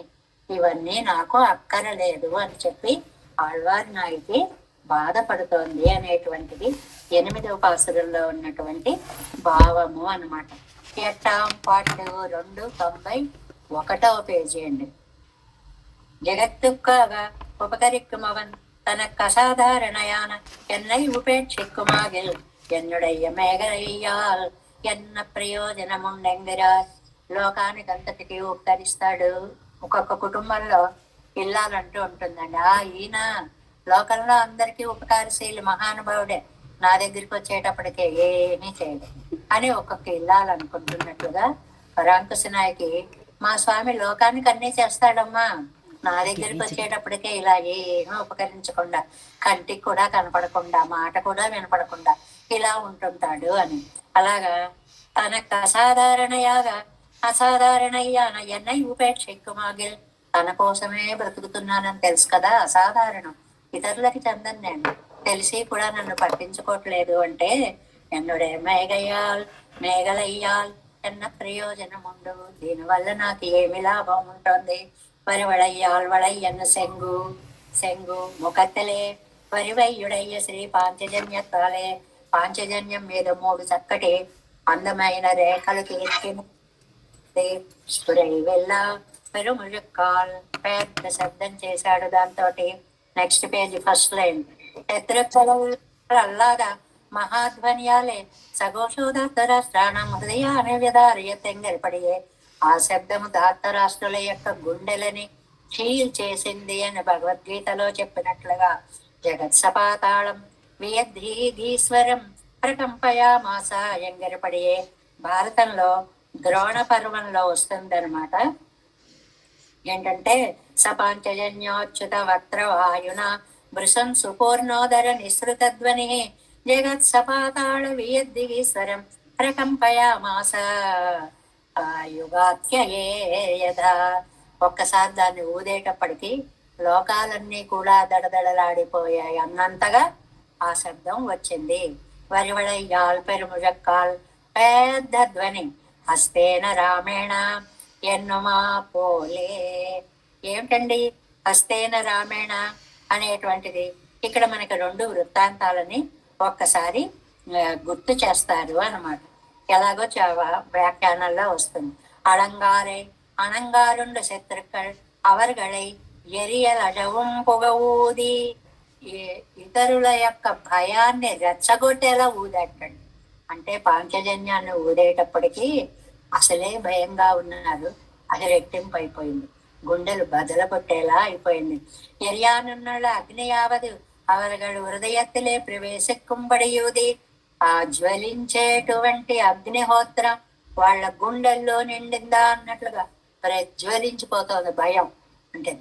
Speaker 1: ఇవన్నీ నాకు అక్కరలేదు అని చెప్పి ఆళ్వారి నాయకి బాధపడుతోంది అనేటువంటిది 8వ పాసురంలో ఉన్నటువంటి భావము అన్నమాట. 8వ పాటు 291వ పేజీ అండి. జగత్తుక్కగా ఉపకరిక్కుమవన్ தனக்கு அசாதாரணயான என்னை உபேட்சிக்குமாகில் என்னுடைய மேகலையால் ఎన్న ప్రయోజనముండెంగిరాజ్. లోకానికి అంతటికి ఉపకరిస్తాడు. ఒక్కొక్క కుటుంబంలో ఇల్లాలంటూ ఉంటుందండి. ఈయన లోకంలో అందరికీ ఉపకారశీలి మహానుభావుడే, నా దగ్గరికి వచ్చేటప్పటికే ఏమీ చేయడు అని ఒక్కొక్క ఇల్లాలనుకుంటున్నట్లుగా పరాంకుశ నాయకి మా స్వామి లోకానికి అన్నీ చేస్తాడమ్మా, నా దగ్గరికి వచ్చేటప్పటికే ఇలా ఏమీ ఉపకరించకుండా, కంటికి కూడా కనపడకుండా, మాట కూడా వినపడకుండా ఇలా ఉంటుంటాడు అని. అలాగా తనకు అసాధారణయ్యాన ఎన్నై ఉపేక్షిక్కుమాగిల్, తన కోసమే బ్రతుకుతున్నానని తెలుసు కదా, అసాధారణం, ఇతరులకి చెందని నేను తెలిసి కూడా నన్ను పట్టించుకోవట్లేదు అంటే ఎన్నుడే మేఘలయ్యాల్ ఎన్న ప్రయోజనం ఉండు, దీనివల్ల నాకు ఏమి లాభం ఉంటుంది. వళయ్యన్న సెంగు ముఖత్తలే వరివయ్యుడయ్య శ్రీ పాంచజన్యత్తాలే, పాంచజన్యం మీద 3 చక్కటి అందమైన రేఖలు స్ఫురైవెల్లా పెరుముழுక్కాల్ పెద్ద శబ్దం చేశాడు. దాంతో నెక్స్ట్ పేజీ ఫస్ట్ లైన్ ఎత్రలాగా మహాధ్వన్యాలే సఘోషోధార్తరాష్ట్రాణం హృదయాన్ని వ్యధారయ తెంగల్పడియే. ఆ శబ్దము ధార్తరాష్ట్రుల యొక్క గుండెలని చీల్చేసింది అని భగవద్గీతలో చెప్పినట్లుగా జగత్సపాతాళం వియద్ధీధీశ్వరం ప్రకంపయామాస ఎంగరపడియే. భారతంలో ద్రోణ పర్వంలో వస్తుందన్నమాట. ఏంటంటే సపాంచజన్యోచ్యుత వక్రవాయున భృశం సుపూర్ణోదర నిసృత ధ్వని జగత్ సపాతాళ వియద్దిగీశ్వరం ప్రకంపయామాస యుగాత్యయే యథా. ఒక్కసారి దాన్ని ఊదేటప్పటికి లోకాలన్నీ కూడా దడదడలాడిపోయాయి అన్నంతగా ఆ శబ్దం వచ్చింది. వరివళయ్యాల్ పెరుముజక్కాల్ పెద్ద ధ్వని హస్తేన రామేణ ఎన్నుమా పోలే. ఏమిటండి హస్తేన రామేణ అనేటువంటిది? ఇక్కడ మనకి రెండు వృత్తాంతాలని ఒక్కసారి గుర్తు చేస్తారు అన్నమాట. ఎలాగో వ్యాఖ్యానంలో వస్తుంది. అలంగారే అణంగారుండు శత్రుக்கள் அவர்களை ఎరియలజవం పొగ ఊది. ఇతరుల యొక్క భయాన్ని రెచ్చగొట్టేలా ఊదేటండి. అంటే పాంచజన్యాన్ని ఊదేటప్పటికీ అసలే భయంగా ఉన్నారు, అది రెట్టింపు అయిపోయింది, గుండెలు బదల కొట్టేలా అయిపోయింది. ఎరియానున్న అగ్నియావదు అవరుగడు హృదయత్తులే ప్రవేశింపబడియూది. ఆ జ్వలించేటువంటి అగ్నిహోత్రం వాళ్ళ గుండెల్లో నిండిందా అన్నట్లుగా ప్రజ్వలించిపోతుంది. భయం అంటే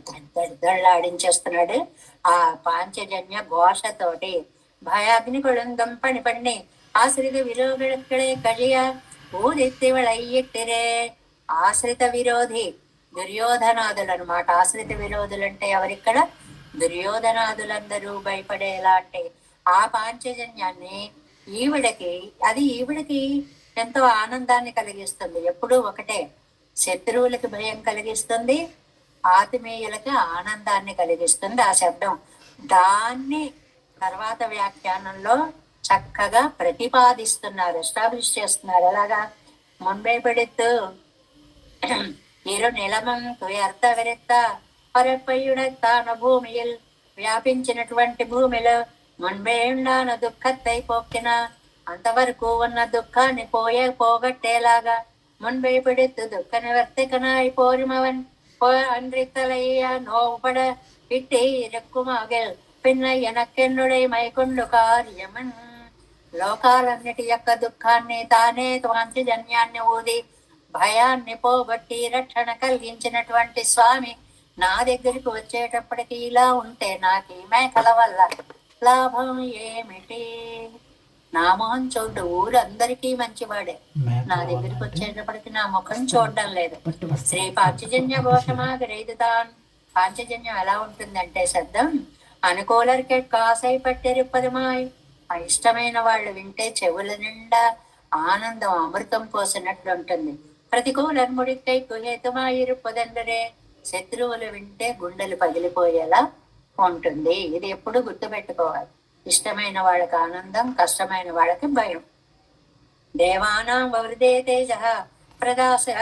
Speaker 1: దళ్ళాడించేస్తున్నాడు ఆ పాంచజన్య ఘోషతోటి. భయాగ్ని కొడుందం పని పన్ని ఆశ్రిత విరోధుడే కజియ ఊదెత్తివళయ్యెట్టిరే. ఆశ్రిత విరోధి దుర్యోధనాదులు అనమాట. ఆశ్రిత విరోధులు అంటే ఎవరిక్కడ? దుర్యోధనాదులందరూ భయపడేలా. అంటే ఆ పాంచజన్యాన్ని ఈవిడికి ఎంతో ఆనందాన్ని కలిగిస్తుంది. ఎప్పుడూ ఒకటే, శత్రువులకి భయం కలిగిస్తుంది, ఆత్మీయులకి ఆనందాన్ని కలిగిస్తుంది ఆ శబ్దం. దాన్ని తర్వాత వ్యాఖ్యానంలో చక్కగా ప్రతిపాదిస్తున్నారు, ఎస్టాబ్లిష్ చేస్తున్నారు. ఎలాగా? మున్పై పెడుతూ ఇరు నిలమం తుయర్త విరెత్త పరపయుడతాన భూమిயில் వ్యాపించినటువంటి భూమిలో మున్పే ఉండాన దుఃఖత్తై పోక్కిన అంతవరకు ఉన్న దుఃఖాన్ని పోగొట్టేలాగా మున్పై పెడుతూ దుఃఖ నివర్తికనాయి పోరిమవన్ அன்றித்தலைய நோவுபட விட்டே இருக்குమాగల్ పిన్న ఎనక్కెన్నుడై మైకొండు కార్యమన్. లోకాలన్నిటి యొక్క దుఃఖాన్ని తానే పాంచజన్యాన్ని ఊది భయాన్ని పోగొట్టి రక్షణ కలిగించినటువంటి స్వామి నా దగ్గరికి వచ్చేటప్పటికి ఇలా ఉంటే నాకు ఈ మేకల వల్ల లాభం ఏమిటి? నా మొహం చూడు, ఊరందరికీ మంచివాడే, నా దగ్గరికి వచ్చేటప్పటికి నా ముఖం చూడడం లేదు. శ్రీ పాంచజన్య ఘోషమాగరైదుతాన్. పాంచజన్యం ఎలా ఉంటుందంటే శబ్దం అనుకూలరికే కాసై పట్టెరిప్పదమాయ్. ఇష్టమైన వాళ్ళు వింటే చెవుల నిండా ఆనందం అమృతం పోసినట్లు ఉంటుంది. ప్రతికూలర్ముడికై కుహేతుమాయిరుప్పదండరే. శత్రువులు వింటే గుండెలు పగిలిపోయేలా ఉంటుంది. ఇది ఎప్పుడు గుర్తుపెట్టుకోవాలి. ఇష్టమైన వాళ్ళకి ఆనందం, కష్టమైన వాళ్ళకి భయం. దేవానాం వృదే తేజ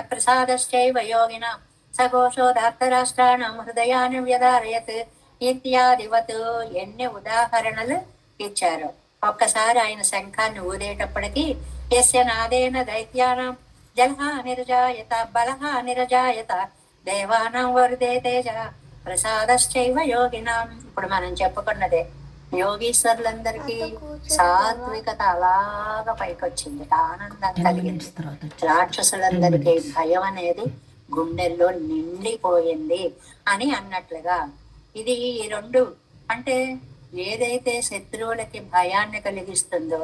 Speaker 1: ప్రసాదశ్చైవ యోగినాం సఘోషోదార్తరాష్ట్రాణం హృదయాన్ని వ్యధారయత్ ఇత్యాదివత్. ఎన్ని ఉదాహరణలు ఇచ్చారు. ఒక్కసారి ఆయన శంఖాన్ని ఊదేటప్పటికీ యస్య నాదేన దైత్యానాం జలహ నిరజాయత బలహ నిరజాయత దేవానాం వృదే తేజ ప్రసాదశ్చైవ యోగినాం. ఇప్పుడు మనం చెప్పుకున్నదే. యోగీశ్వరులందరికీ సాత్వికత అలాగా పైకొచ్చింది, ఆనందం కలిగింది. రాక్షసులందరికీ భయం అనేది గుండెల్లో నిండిపోయింది అని అన్నట్లుగా. ఇది ఈ రెండు అంటే ఏదైతే శత్రువులకి భయాన్ని కలిగిస్తుందో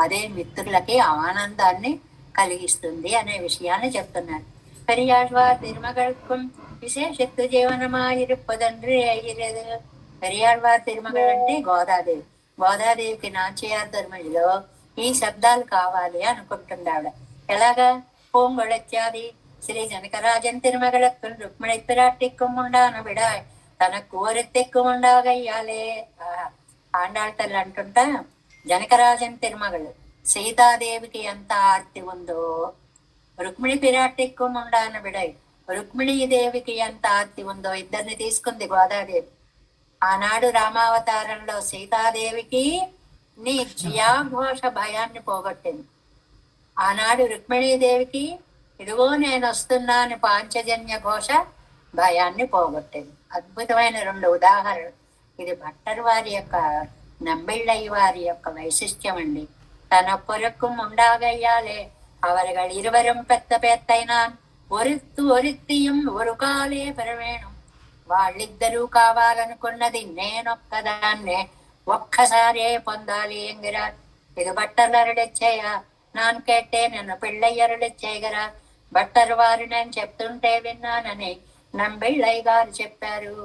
Speaker 1: అదే మిత్రులకి ఆనందాన్ని కలిగిస్తుంది అనే విషయాన్ని చెప్తున్నారు. పెరియాழ்వార్ తిరుమగళக்கும் విశేషత్తు జీవనమాయిరుప్పదండ్రి అయ్యిరేదు. పెరియాழ்వార్ తిరుమగళ్ అంటే గోదాదేవి. గోదాదేవికి నాచియార్ ధర్మలో ఈ శబ్దాలు కావాలి అనుకుంటుంది ఆవిడ. ఎలాగా? பூங்கொளச்சாதி ஸ்ரீ ஜனகராஜன் திருமகளுக்கு ருக்மிணி பிராட்டிக்கும் உண்டான விடாய் తనకు ఓరెత్తెక్కు ఉండాగయ్యాలే. ఆండాళ్ళ తల్లి అంటుంటా, జనకరాజన్ తిరుమగలు సీతాదేవికి ఎంత ఆర్తి ఉందో రుక్మిణి పిరాటిక్కు ముండాన విడై. రుక్మిణీ దేవికి ఎంత ఆర్తి ఉందో ఇద్దరిని తీసుకుంది గోదాదేవి. ఆనాడు రామావతారంలో సీతాదేవికి నీ జియాఘోష భయాన్ని పోగొట్టింది. ఆనాడు రుక్మిణీదేవికి ఇదిగో నేను వస్తున్నాను పాంచజన్య ఘోష భయాన్ని పోగొట్టింది. అద్భుతమైన 2 ఉదాహరణలు. ఇది భట్టర్ వారి యొక్క, నంబిళ్ళయ్య వారి యొక్క వైశిష్ట్యం అండి. తన పొరక్కుం ఉండాగయ్యాలే அவர்கள் இருவரும் பெத்த பேத்தைనాన్ ఒరిత్తు ఒరిత్తియం ఒరుకాలే పెరవేణం. వాళ్ళిద్దరూ కావాలనుకున్నది నేనొక్కదాన్నే, ఒక్కసారే పొందాలి ఎంగిరార్. ఇది బట్టలు అరుడెచ్చేయ నాన్ కేట్టే నన్ను పిళ్ళయ్య అరుడెచ్చేయగరా. బట్టరు వారు నేను చెప్తుంటే విన్నానని నంబిళ్ళయ్య గారు చెప్పారు.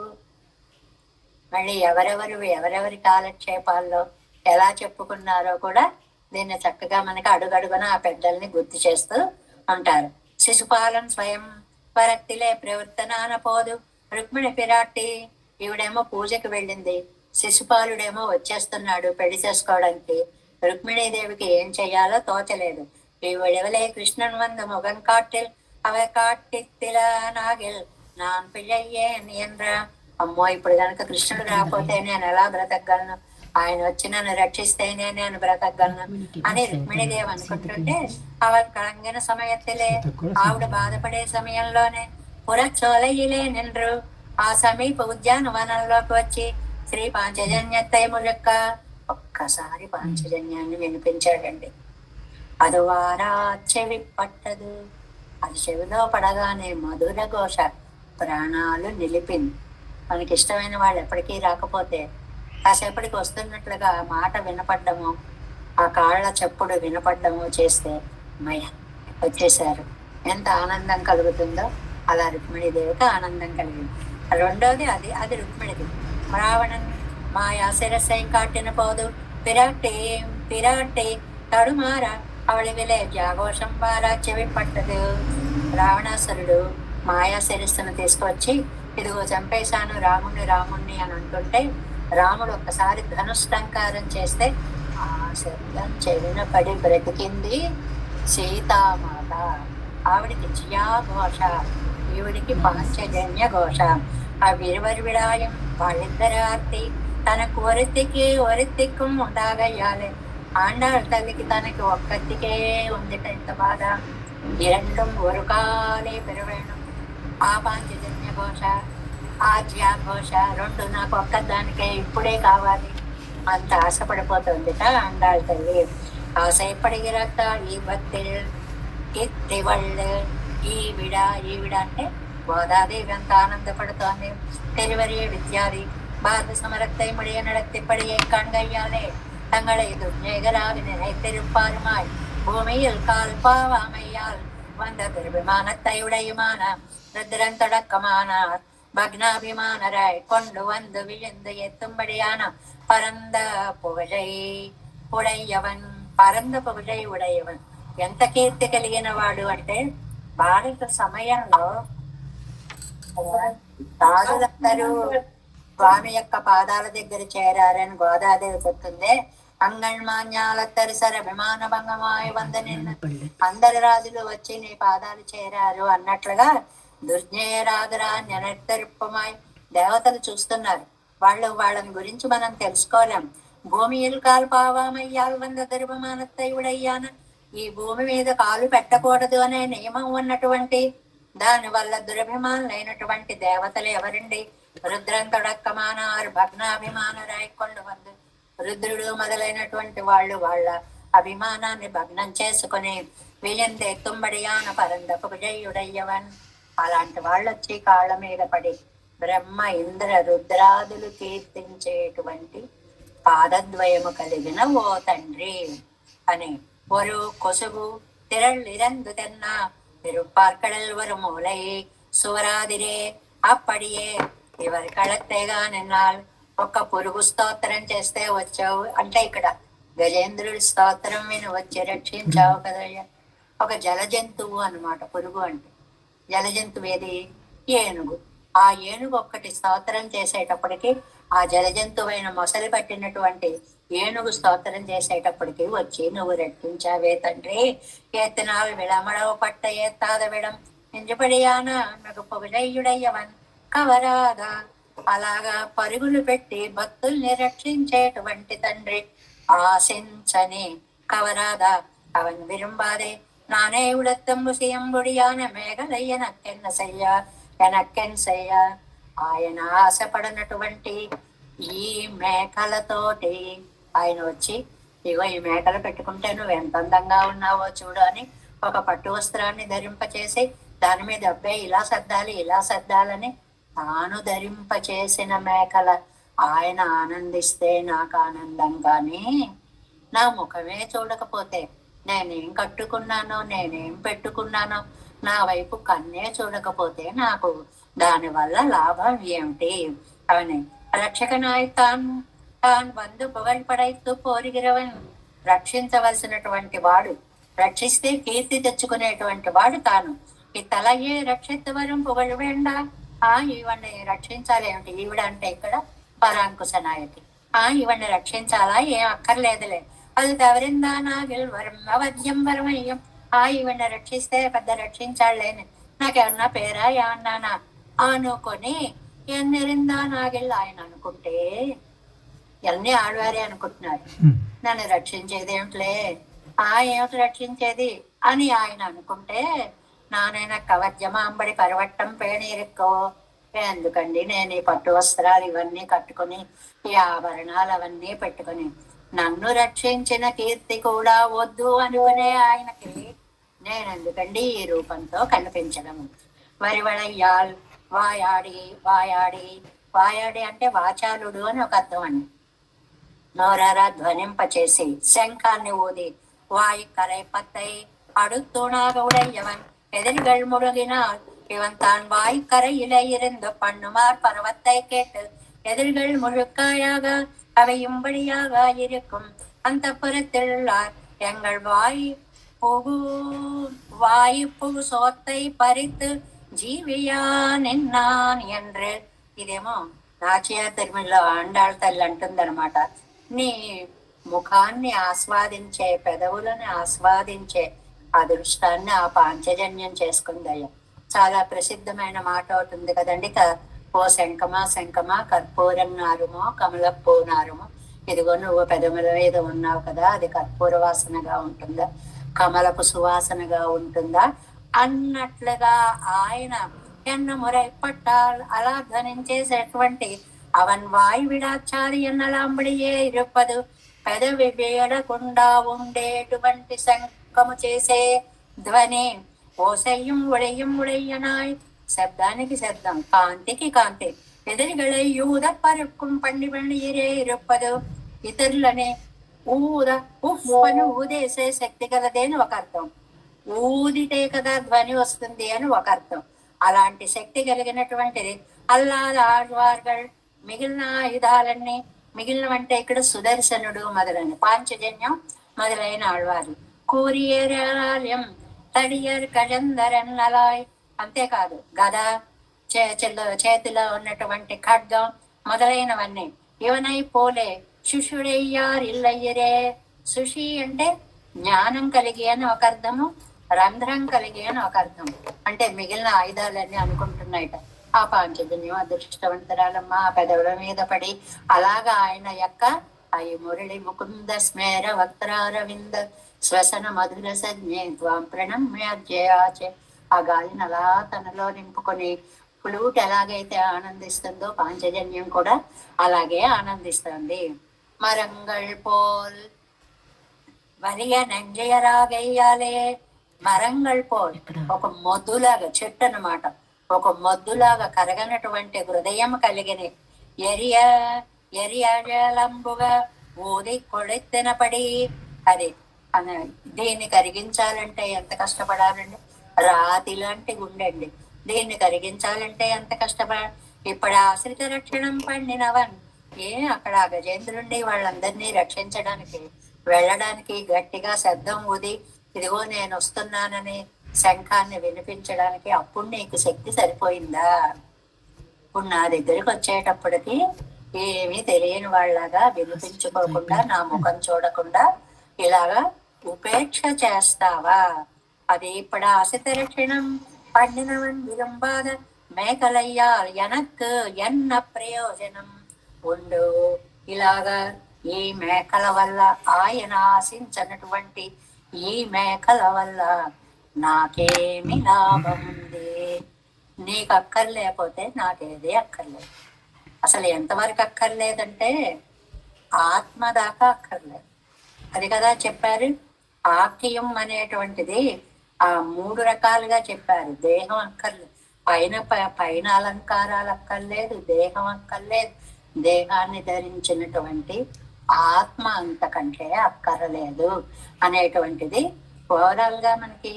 Speaker 1: మళ్ళీ ఎవరెవరి కాలక్షేపాల్లో ఎలా చెప్పుకున్నారో కూడా దీన్ని చక్కగా మనకి అడుగడుగున ఆ పెద్దల్ని గుర్తు చేస్తూ ఉంటారు. శిశుపాలన్ స్వయం వరక్తిలే ప్రవర్తనాన పోదు. రుక్మిణి పిరాట్టి ఈవిడేమో పూజకి వెళ్ళింది, శిశుపాలుడేమో వచ్చేస్తున్నాడు పెళ్లి చేసుకోవడానికి. రుక్మిణీదేవికి ఏం చెయ్యాలో తోచలేదు. ఈవిడెవలే కృష్ణన్ వంద ముఖం కాటిల్ అవ కాటిల నాగిల్ నాన్ పిల్లయ్యే నియన్రా. అమ్మో, ఇప్పుడు కనుక కృష్ణుడు రాకపోతే నేను ఎలా బ్రతకగలను, ఆయన వచ్చి నన్ను రక్షిస్తేనే నేను బ్రతకగలను అని రుక్మిణీదేవి అనుకుంటుంటే, అవర్ కళంగిన సమయத்திலே ఆవిడ బాధపడే సమయంలోనే పురచోలయిలే నిండ్రు ఆ సమీప ఉద్యానవనంలోకి వచ్చి శ్రీ పాంచజన్యత్తై ములక్క ఒక్కసారి పాంచజన్యాన్ని వినిపించాడండి. అది వారా చెవి పట్టదు. అది చెవిలో పడగానే మధుర ఘోష ప్రాణాలు నిలిపింది. మనకి ఇష్టమైన వాళ్ళు ఎప్పటికీ రాకపోతే కాసేపటికి వస్తున్నట్లుగా మాట వినపడ్డము, ఆ కాళ్ళ చెప్పుడు వినపడ్డము చేస్తే మయ వచ్చేసారు. ఎంత ఆనందం కలుగుతుందో అలా రుక్మిణీదేవికి ఆనందం కలిగింది. రెండోది అది రుక్మిణిది. రావణన్ మాయా శిరస్సై కాటిన పోదు పిరాటే తడుమార అవళివిలే జాఘోషం వారా చెవి పట్టదు. రావణాసురుడు మాయా శిరస్సును తీసుకొచ్చి ఇదిగో చంపేశాను రాముణ్ణి అని అంటుంటే, రాముడు ఒక్కసారి ధనుష్టంకారం చేస్తే ఆ శబ్దం చెవిన పడి బ్రతికింది సీతామాత. ఆవిడికి జియా ఘోష, ఈవిడికి పాంచజన్య ఘోష. ఆ విరువరి విడాయం వాళ్ళిద్దరి ఆర్తి తనకు ఒరిత్తిక్కు ఉండాగయ్యాలి. ఆండాళ్ళ తల్లికి తనకి ఒక్కతికే ఉందిట ఇంత బాధ. ఇరండం ఒరుకాలే పెరవేణం. ఆ పాంచజన్య ఘోష, ఆ జ్యా ఘోష 2 నాకు ఒక్కదానికే ఇప్పుడే కావాలి అంత ఆశపడిపోతుందిట ఆండాళ్ళ తల్లి. ఆశపడిగిరక్క ఈ భక్తి ఇవళ్ళు ఈవిడ అంటే గోదాదేవి అంత ఆనందపడుతోంది. తెరువరియ విద్యాది பாரத சமரத்தை முடிய நடத்திப்படியை கண்கையாலே தங்களை துர்நேகராக நினைத்திருப்பாருமாய் பூமியில் கால் பாவாமையால் வந்த பெருவிமானத்தை உடையுமான ருத்ரன் தொடக்கமானார் பக்னாபிமானராய் கொண்டு வந்து விழுந்து எத்தும்படியான பரந்த புகழை ఉడయవన్. ఎంత కీర్తి కలిగిన వాడు అంటే, భారత సమయంలో రాజులందరూ స్వామి యొక్క పాదాల దగ్గర చేరారని గోదాదేవి చెప్తుంది. అంగణ్మాన్యాలత్తరి సర విమాన భంగమాయ వందనిన్న అందరి రాజులు వచ్చి నీ పాదాలు చేరారు అన్నట్లుగా దుర్జయరాగరా నెనర్తరిప్పమాయ్ దేవతలు చూస్తున్నారు. వాళ్ళని గురించి మనం తెలుసుకోలేం. భూమిயில் కాలు పావామయ్యాలు వంద దుర్భమానత్తై ఉడయ్యాన. ఈ భూమి మీద కాలు పెట్టకూడదు అనే నియమం ఉన్నటువంటి దాని వల్ల దురభిమానులైనటువంటి దేవతలు ఎవరండి? రుద్రం తొడక్కమానారు భగ్నాభిమానరాయి కొండు వందు. రుద్రుడు మొదలైనటువంటి వాళ్ళు వాళ్ళ అభిమానాన్ని భగ్నం చేసుకుని విజంతే తుమ్మడియాన పరందపు విజయుడయ్యవన్. అలాంటి వాళ్ళు వచ్చి కాళ్ళ మీద పడి బ్రహ్మ ఇంద్ర రుద్రాదులు కీర్తించేటువంటి పాదద్వయము కలిగిన ఓ తండ్రి అని ஒரு கொசுகு திரள் இறந்து தென்னா திருப்பார்கடல் ஒரு மூலை సువరాదిరే అప్పడియే ఇవరి కళత్తేగా నిన్నాళ్ళు. ఒక్క పురుగు స్తోత్రం చేస్తే వచ్చావు అంటే ఇక్కడ గజేంద్రుడి స్తోత్రం విని వచ్చి రక్షించావు కదయ్యా. ఒక జల జంతువు అన్నమాట పురుగు అంటే. జల జంతువు ఏది? ఏనుగు. ఆ ఏనుగు ఒక్కటి స్తోత్రం చేసేటప్పటికి, ఆ జలజంతువైన మొసలి పట్టినటువంటి ఏనుగు స్తోత్రం చేసేటప్పటికి వచ్చి, నువ్వు రక్షించావే తండ్రి, ఏత్తనాలు విళమడవ పట్ట ఏత్తాద విడం ఎంజపడియాన నాకు పొగడయ్యుడయ్యవన్ కవరాగా. అలాగా పరుగులు పెట్టి భక్తుల్ని రక్షించేటువంటి తండ్రి ఆశించని కవరాదా అవన్ విరుంబాదే నానే ఉడత్తమ్ము సియంబుడియాన మేఘలయ్య నక్కెన్న సయ్య ఎనక్కెన్ సయ్య. ఆయన ఆశపడినటువంటి ఈ మేకలతోటి ఆయన వచ్చి, ఇగో ఈ మేకలు పెట్టుకుంటే నువ్వు ఎంత అందంగా ఉన్నావో చూడు అని ఒక పట్టు వస్త్రాన్ని ధరింపచేసి, దాని మీద అబ్బాయి ఇలా సర్దాలి ఇలా సర్దాలని తాను ధరింపచేసిన మేకల ఆయన ఆనందిస్తే నాకు ఆనందం. కానీ నా ముఖమే చూడకపోతే, నేనేం కట్టుకున్నానో నేనేం పెట్టుకున్నానో నా వైపు కన్నే చూడకపోతే నాకు దానివల్ల లాభం ఏమిటి అవని రక్షకనాయ్ తాను వందు పుగழ்పడైతూ పోరిగిరవన్. రక్షించవలసినటువంటి వాడు, రక్షిస్తే కీర్తి తెచ్చుకునేటువంటి వాడు తాను. ఈ తలయే రక్షిత్తవరం పుగళ్ళు వేండ. ఈవన్ని రక్షించాలి ఏమిటి? ఈవిడ అంటే ఇక్కడ పరాంకుశ నాయకి. ఇవన్నీ రక్షించాలా? ఏం అక్కర్లేదులే, అది తవరిందా నాగిల్ వరం అవధ్యం వరమయ్యం. ఇవన్నీ రక్షిస్తే పెద్ద రక్షించాలేని నాకేమన్నా పేరా ఏమన్నానా అనుకొని ఎన్నెరిందా నాగిల్ ఆయన అనుకుంటే, ఎన్ని ఆడవారే అనుకుంటున్నారు నన్ను రక్షించేది ఏమిట్లే, ఏమిటి రక్షించేది అని ఆయన అనుకుంటే, నానైనా కవద్యమా అంబడి పరవట్టం పేణీరుక్కో. ఎందుకండి నేను ఈ పట్టు వస్త్రాలు ఇవన్నీ కట్టుకుని ఈ ఆభరణాలు అవన్నీ పెట్టుకుని నన్ను రక్షించిన కీర్తి కూడా వద్దు అనుకునే ఆయనకి నేనెందుకండి ఈ రూపంతో కనిపించడం. వరివళయ్యాల్ వాయాడి వాయాడి. వాయాడి అంటే వాచాలుడు అని ఒక అర్థం అండి. నోరారా ధ్వనింపచేసి శంఖాన్ని ఊది వాయి కరై పత్తై அடுத்துணாக உடையவன் எதிரிகள் முழுகினால் இவன் தான் வாய்க்கரையிலே இருந்து பண்ணுமார் பருவத்தை கேட்டு எதிரிகள் முழுக்காயாக அவையும்படியாக இருக்கும் அந்த புறத்திலுள்ளார் எங்கள் வாய்ப்பு சோத்தை பறித்து జీవియా నిన్నాన్ என்று. ఇదేమో నాచియార్ తిరుమలలో ఆండాళ్ తల్లి అంటుందన్నమాట. నీ ముఖాన్ని ఆస్వాదించే, పెదవులను ఆస్వాదించే అదృష్టాన్ని ఆ పాంచజన్యం చేసుకుందయ్య. చాలా ప్రసిద్ధమైన మాట అవుతుంది కదండి. ఓ శంఖమా శంఖమా కర్పూరం నారుమో కమలప్పూ నారుమో. ఇదిగో నువ్వు పెదవుల మీద ఉన్నావు కదా, అది కర్పూర వాసనగా ఉంటుందా కమలపు సువాసనగా ఉంటుందా అన్నట్లుగా ఆయన ఎన్న మురైపట్టాల్ అలా ధ్వనించేసేటువంటి అవన్ వాయు విడాచారి ఎన్నలాంబడియే ఇరుపదు. పెదవి వేడకుండా ఉండేటువంటి శంఖము చేసే ధ్వని ఓసయ్యం ఉడయ్యం ఉడయ్యనాయ్. శబ్దానికి శబ్దం, కాంతికి కాంతి. ఎదిరిగళై యూద పరుక్కుం పండి పండి ఇరే ఇరుప్పదు. ఇతరులని ఊద ఉఫ్ఫను ఊదేసే శక్తి కలదేని ఒక అర్థం. ఊదితే కదా ధ్వని వస్తుంది అని ఒక అర్థం. అలాంటి శక్తి కలిగినటువంటిది అల్లాద ఆళ్వార్గల్. మిగిలిన ఆయుధాలన్నీ, మిగిలినవంటే ఇక్కడ సుదర్శనుడు మొదలైన పాంచజన్యం మొదలైన ఆళ్వారు. కూరియేరాల్యం తడియర్ కజందరన్ అలాయ్. అంతేకాదు గద, చేతిలో ఉన్నటువంటి ఖడ్గం మొదలైనవన్నీ. ఇవనై పోలే శిష్యుడయ్యారు ఇల్లయ్యరే. సుషి అంటే జ్ఞానం కలిగి అని ఒక అర్థము, రంధ్రం కలిగి అని ఒక అర్థం. అంటే మిగిలిన ఆయుధాలన్నీ అనుకుంటున్నాయిట. ఆ పాంచజన్యం అదృష్టవంతరాలమ్మ పెదవుల మీద పడి అలాగా ఆయన యొక్క అయి మురళి ముకుంద స్మేర వక్రారవింద శ్వసన మధుర సజ్ఞే త్వాం ప్రణమ్యాచే. ఆ గాలిని అలా తనలో నింపుకొని ఫ్లూట్ ఎలాగైతే ఆనందిస్తుందో పాంచజన్యం కూడా అలాగే ఆనందిస్తుంది. మరంగల్ పోల్ వలియ నంజయరాగయ్యాలే. మరంగల్ పోల్ ఒక మొద్దులాగా, చెట్టు అన్నమాట. ఒక మొద్దులాగా కరగనటువంటి హృదయం కలిగిన ఎరియలంబుగా ఊది కొడెత్తెనపడి. అది దీన్ని కరిగించాలంటే ఎంత కష్టపడాలండి. రాతి లాంటి గుండెండి, దీన్ని కరిగించాలంటే ఎంత కష్టపడాలి. ఇప్పుడు ఆశ్రిత రక్షణం పండినవన్. అక్కడ గజేంద్రుండి వాళ్ళందరినీ రక్షించడానికి వెళ్ళడానికి గట్టిగా శబ్దం ఊది ఇదిగో నేను వస్తున్నానని శంఖాన్ని వినిపించడానికి అప్పుడు నీకు శక్తి సరిపోయిందా? ఇప్పుడు నా దగ్గరికి వచ్చేటప్పటికి ఏమీ తెలియని వాళ్ళగా వినిపించుకోకుండా నా ముఖం చూడకుండా ఇలాగా ఉపేక్ష చేస్తావా? అది ఇప్పుడు ఆశితరక్షణం పండినవన్ విలంబాద మేకలయ్యాల్ ఎనక్ ఎన్న ప్రయోజనం ఉండు. ఇలాగా ఈ మేకల వల్ల ఆయన ఆశించినటువంటి ఈ మేకల వల్ల నాకేమి లాభం ఉంది? నీకు అక్కర్లేకపోతే నాకేది అక్కర్లేదు. అసలు ఎంతవరకు అక్కర్లేదంటే ఆత్మ దాకా అక్కర్లేదు. అది కదా చెప్పారు. ఆఖ్యం అనేటువంటిది ఆ 3 రకాలుగా చెప్పారు. దేహం అక్కర్లేదు, పైన అలంకారాలు అక్కర్లేదు, దేహం అక్కర్లేదు, దేహాన్ని ధరించినటువంటి ఆత్మ అంతకంటే అక్కర్లేదు అనేటువంటిది ఓవరాల్ గా మనకి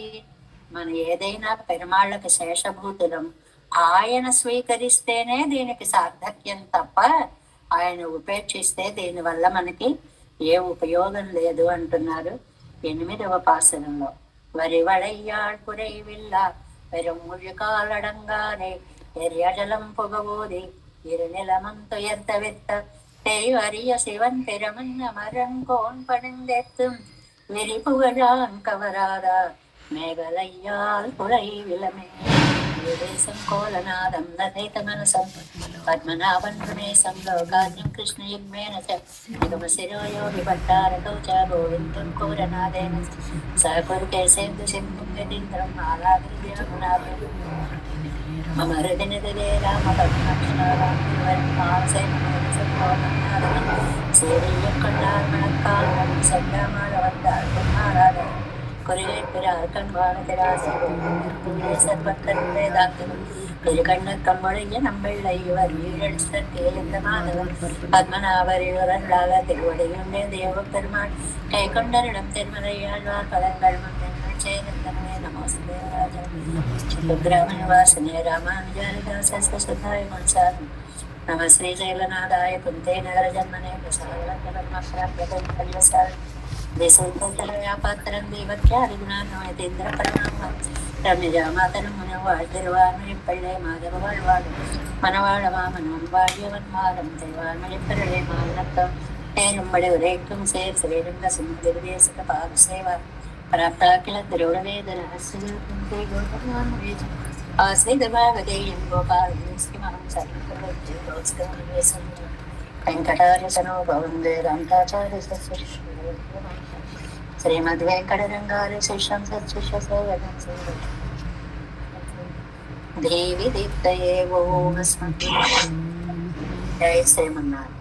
Speaker 1: మన ఏదైనా పెరుమాళ్ళకి శేషభూతులం ఆయన స్వీకరిస్తేనే దీనికి సార్థక్యం తప్ప ఆయన ఉపేక్షిస్తే దీనివల్ల మనకి ఏ ఉపయోగం లేదు అంటున్నారు 8వ పాసనంలో. వరివడయ్యాళ్ కురైవిల్ల పెరుముழு కాలడంగానే ఎర్యజలం పుగబోది இருநிலமந்துயர்த்த வித்த தெய்வறிய சிவன் பெருமன்ன மரங்கோன் பணிந்தெத்தும் விரிபுகழான் கவராதா மேகலையால் குலை விலமே தேசம் கோலநாதம் நதைத மனசம் பத்மநாபன் புனேசம் லோகாஜம் கிருஷ்ணயுக்மேன நிகமசிரோயோ விபட்டார கௌச்ச கோவிந்தம் கோரநாதேன சகுருகே சேந்து சிந்தும் யதீந்திரம் ஆலாதித்யாகுணாபம் மம ஹிருதயநிதிலே ராம பத்மாட்சணாராம் திருவன்மாசேன சேரியம் கண்டார் மணக்கால் நம் செல்லாமால வந்தார் பொன்னாராதன் குருகை பிறார் கண்பான திருக்கண்ண கம்பொழைய நம்பிள்ளை இவர் ஈழடித்தர் கேளிந்த மாதவர் பத்மநாபர் இவரல்லாத திருவடியுண்டே தேவ பெருமாள் கை கொண்டரிடம் திருமலையாழ்வார் பதங்கள் மந்தங்கள் சேகந்தமே நமோஸ்தே ராஜா சுப்பிரமணிய வாசனே ராமானுஜாரிதாச சுதாய மன்சார் நம ஸ்ரீ ஜெயலநாதாய குந்தே நகர ஜன்மனே பிரசார தேசோத்தரயாபாத்திரம் தெய்வத்யாதிகுணாநோயதேந்திர பரமாத்மா ரம்யஜாமாதனம் முனவாழ் திருவார்மொழி பிள்ளை மாதவ வாழ்வாள் மணவாழ மாமனம் வாழியவன் மாதம் திருவார்மொழி பிள்ளை மாதனத்தம் நேரும்படி உரைக்கும் சேர் ஸ்ரீரங்க சுந்தரதேசக பாத சேவா பிராப்தாக்கில திருவுடவேத ரகசியம் ஆசிரிதமாகதேயம் கோபாலஸ்ரீமஹம் சர்வம் వెంకటార్యసనో భవందే రాంతాచార్య శ్రీమద్ వెంకటరంగారి శిష్యం సత్శిష్యసేవకం దేవి దీప్తయే ఓం జై శ్రీమన్నారాయణ.